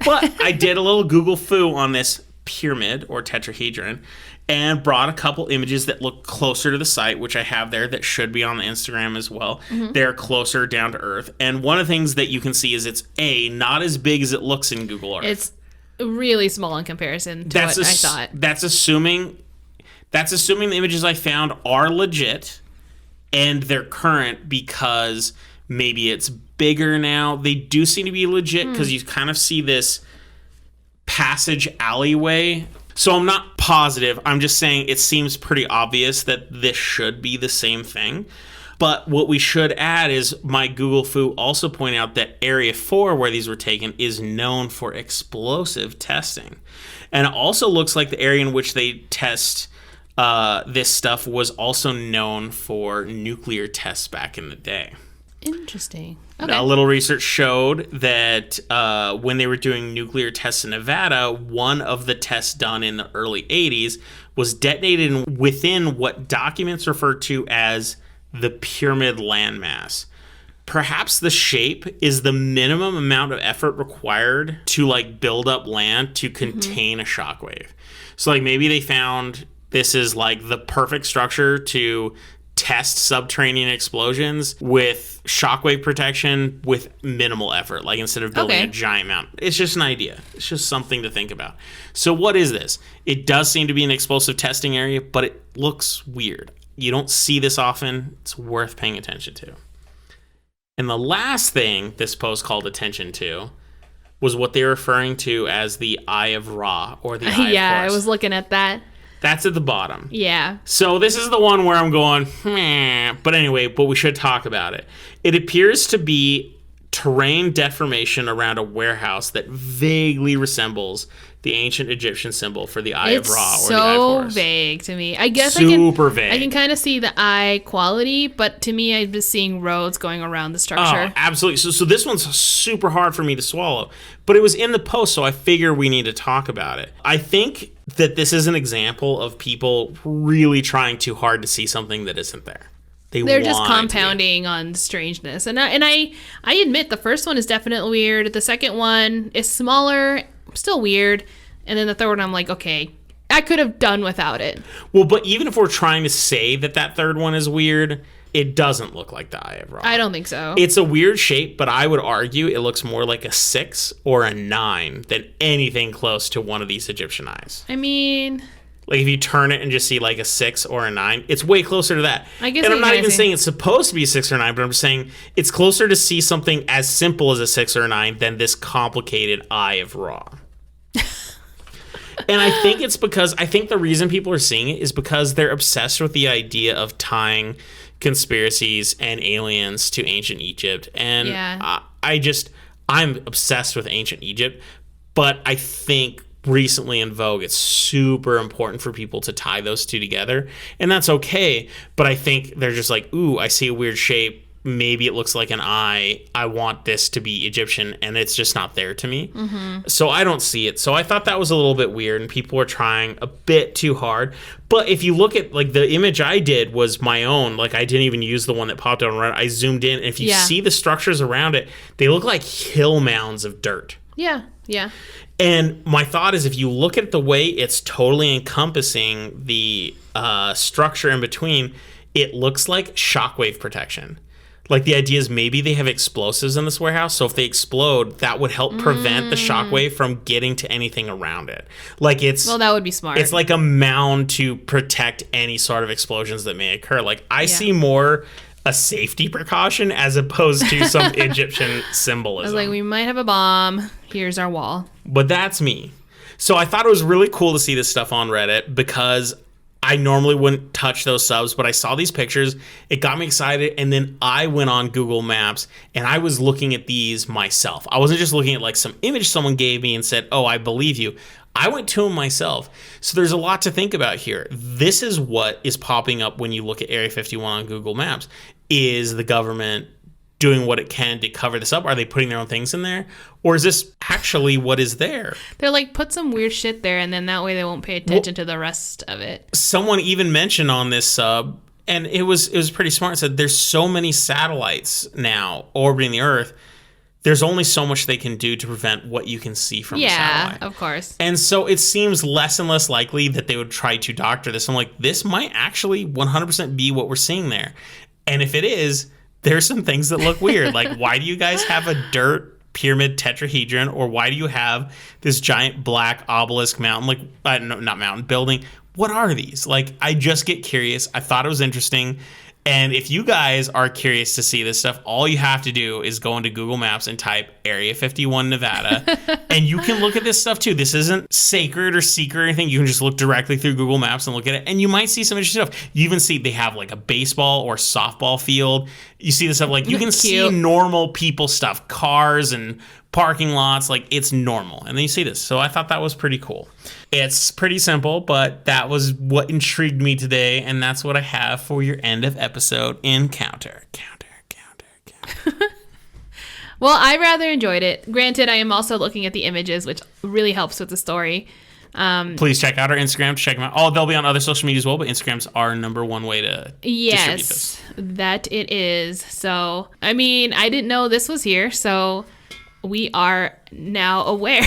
But I did a little Google foo on this pyramid or tetrahedron, and brought a couple images that look closer to the site, which I have there that should be on the Instagram as well. They're closer down to earth. And one of the things that you can see is it's not as big as it looks in Google Earth. It's really small in comparison to what I thought. That's assuming the images I found are legit and they're current, because maybe it's bigger now. They do seem to be legit because you kind of see this passage alleyway. So I'm not positive. I'm just saying it seems pretty obvious that this should be the same thing. But what we should add is my Google Foo also point out that Area 4, where these were taken, is known for explosive testing. And it also looks like the area in which they test this stuff was also known for nuclear tests back in the day. Interesting. Okay. A little research showed that when they were doing nuclear tests in Nevada, one of the tests done in the early 80s was detonated within what documents refer to as the pyramid landmass. Perhaps the shape is the minimum amount of effort required to like build up land to contain a shockwave. So like maybe they found this is like the perfect structure to test subterranean explosions with shockwave protection with minimal effort, like instead of building a giant mountain. It's just an idea. It's just something to think about. So what is this? It does seem to be an explosive testing area, but it looks weird. You don't see this often. It's worth paying attention to. And the last thing this post called attention to was what they're referring to as the Eye of Ra, or the Eye of Horus. Yeah, I was looking at that. That's at the bottom. Yeah. So this is the one where I'm going, but anyway, but we should talk about it. It appears to be terrain deformation around a warehouse that vaguely resembles the ancient Egyptian symbol for the Eye of Ra, or the Eye of Horus. It's so vague to me. I guess Super vague. I can kind of see the eye quality, but to me, I'm just seeing roads going around the structure. Oh, absolutely. So this one's super hard for me to swallow, but it was in the post, so I figure we need to talk about it. I think that this is an example of people really trying too hard to see something that isn't there. They're just compounding on strangeness. And I admit the first one is definitely weird. The second one is smaller, still weird. And then the third one, I'm like, okay, I could have done without it. Well, but even if we're trying to say that third one is weird, it doesn't look like the Eye of Ra. I don't think so. It's a weird shape, but I would argue it looks more like a 6 or a 9 than anything close to one of these Egyptian eyes. I mean, like if you turn it and just see like a 6 or a 9, it's way closer to that. I guess. And I'm not even saying it's supposed to be a 6 or 9, but I'm saying it's closer to see something as simple as a 6 or a 9 than this complicated Eye of Ra. And I think it's because the reason people are seeing it is because they're obsessed with the idea of tying conspiracies and aliens to ancient Egypt. And yeah. I'm obsessed with ancient Egypt, but I think recently in vogue, it's super important for people to tie those two together, and that's okay. But I think they're just like, ooh, I see a weird shape. Maybe it looks like an eye. I want this to be Egyptian, and it's just not there to me. So I don't see it. So I thought that was a little bit weird, and people are trying a bit too hard. But if you look at, like, the image I did was my own. Like, I didn't even use the one that popped out on Reddit. I zoomed in, and if you see the structures around it, they look like hill mounds of dirt. Yeah. And my thought is, if you look at the way it's totally encompassing the structure in between, it looks like shockwave protection. Like, the idea is maybe they have explosives in this warehouse, so if they explode, that would help prevent the shockwave from getting to anything around it. Like, well, that would be smart. It's like a mound to protect any sort of explosions that may occur. Like, I see more a safety precaution as opposed to some Egyptian symbolism. I was like, we might have a bomb. Here's our wall. But that's me. So I thought it was really cool to see this stuff on Reddit because I normally wouldn't touch those subs, but I saw these pictures. It got me excited, and then I went on Google Maps, and I was looking at these myself. I wasn't just looking at like some image someone gave me and said, oh, I believe you. I went to them myself. So there's a lot to think about here. This is what is popping up when you look at Area 51 on Google Maps. Is the government doing what it can to cover this up? Are they putting their own things in there? Or is this actually what is there? They're like, put some weird shit there, and then that way they won't pay attention to the rest of it. Someone even mentioned on this sub, and it was pretty smart, said there's so many satellites now orbiting the Earth. there's only so much they can do to prevent what you can see from a satellite. Yeah, of course. And so it seems less and less likely that they would try to doctor this. I'm like, this might actually 100% be what we're seeing there. And if it is, there's some things that look weird. Like, why do you guys have a dirt pyramid tetrahedron, or why do you have this giant black obelisk mountain? Like, no, not mountain, building. What are these? Like, I just get curious. I thought it was interesting. And if you guys are curious to see this stuff, all you have to do is go into Google Maps and type Area 51 Nevada. And you can look at this stuff too. This isn't sacred or secret or anything. You can just look directly through Google Maps and look at it. And you might see some interesting stuff. You even see they have like a baseball or softball field. You see this stuff, like you can see normal people stuff, cars and parking lots. Like, it's normal. And then you see this. So I thought that was pretty cool. It's pretty simple, but that was what intrigued me today, and that's what I have for your end of episode encounter. Well, I rather enjoyed it. Granted, I am also looking at the images, which really helps with the story. Please check out our Instagram to check them out. Oh, they'll be on other social media as well, but Instagram's our number one way to distribute this. Yes, that it is. So, I mean, I didn't know this was here, so we are now aware.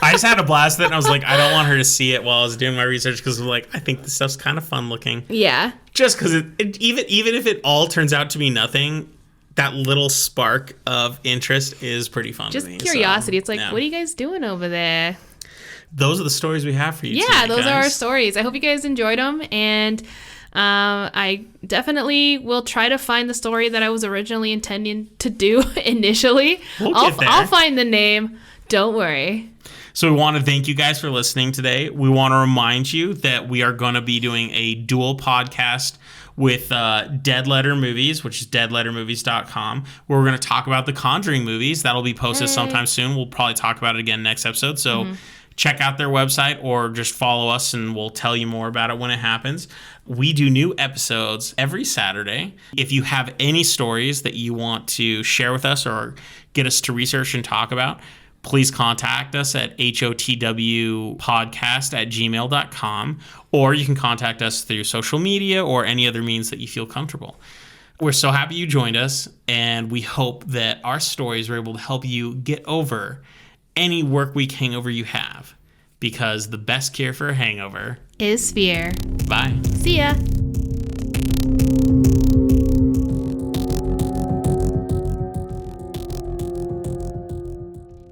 I just had a blast with it, and I was like, I don't want her to see it while I was doing my research, because I'm like, I think this stuff's kind of fun looking. Yeah. Just because even if it all turns out to be nothing, that little spark of interest is pretty fun to me. Just curiosity. So, it's like, yeah. What are you guys doing over there? Those are the stories we have for you. Yeah, tonight, those guys. are our stories. I hope you guys enjoyed them, and I definitely will try to find the story that I was originally intending to do initially. I'll find the name. Don't worry. So we want to thank you guys for listening today. We want to remind you that we are going to be doing a dual podcast with Dead Letter Movies, which is deadlettermovies.com, where we're going to talk about the Conjuring movies. That'll be posted sometime soon. We'll probably talk about it again next episode. So check out their website or just follow us and we'll tell you more about it when it happens. We do new episodes every Saturday. If you have any stories that you want to share with us or get us to research and talk about, please contact us at hotwpodcast@gmail.com, or you can contact us through social media or any other means that you feel comfortable. We're so happy you joined us, and we hope that our stories were able to help you get over any work week hangover you have, because the best cure for a hangover is fear. Bye. See ya.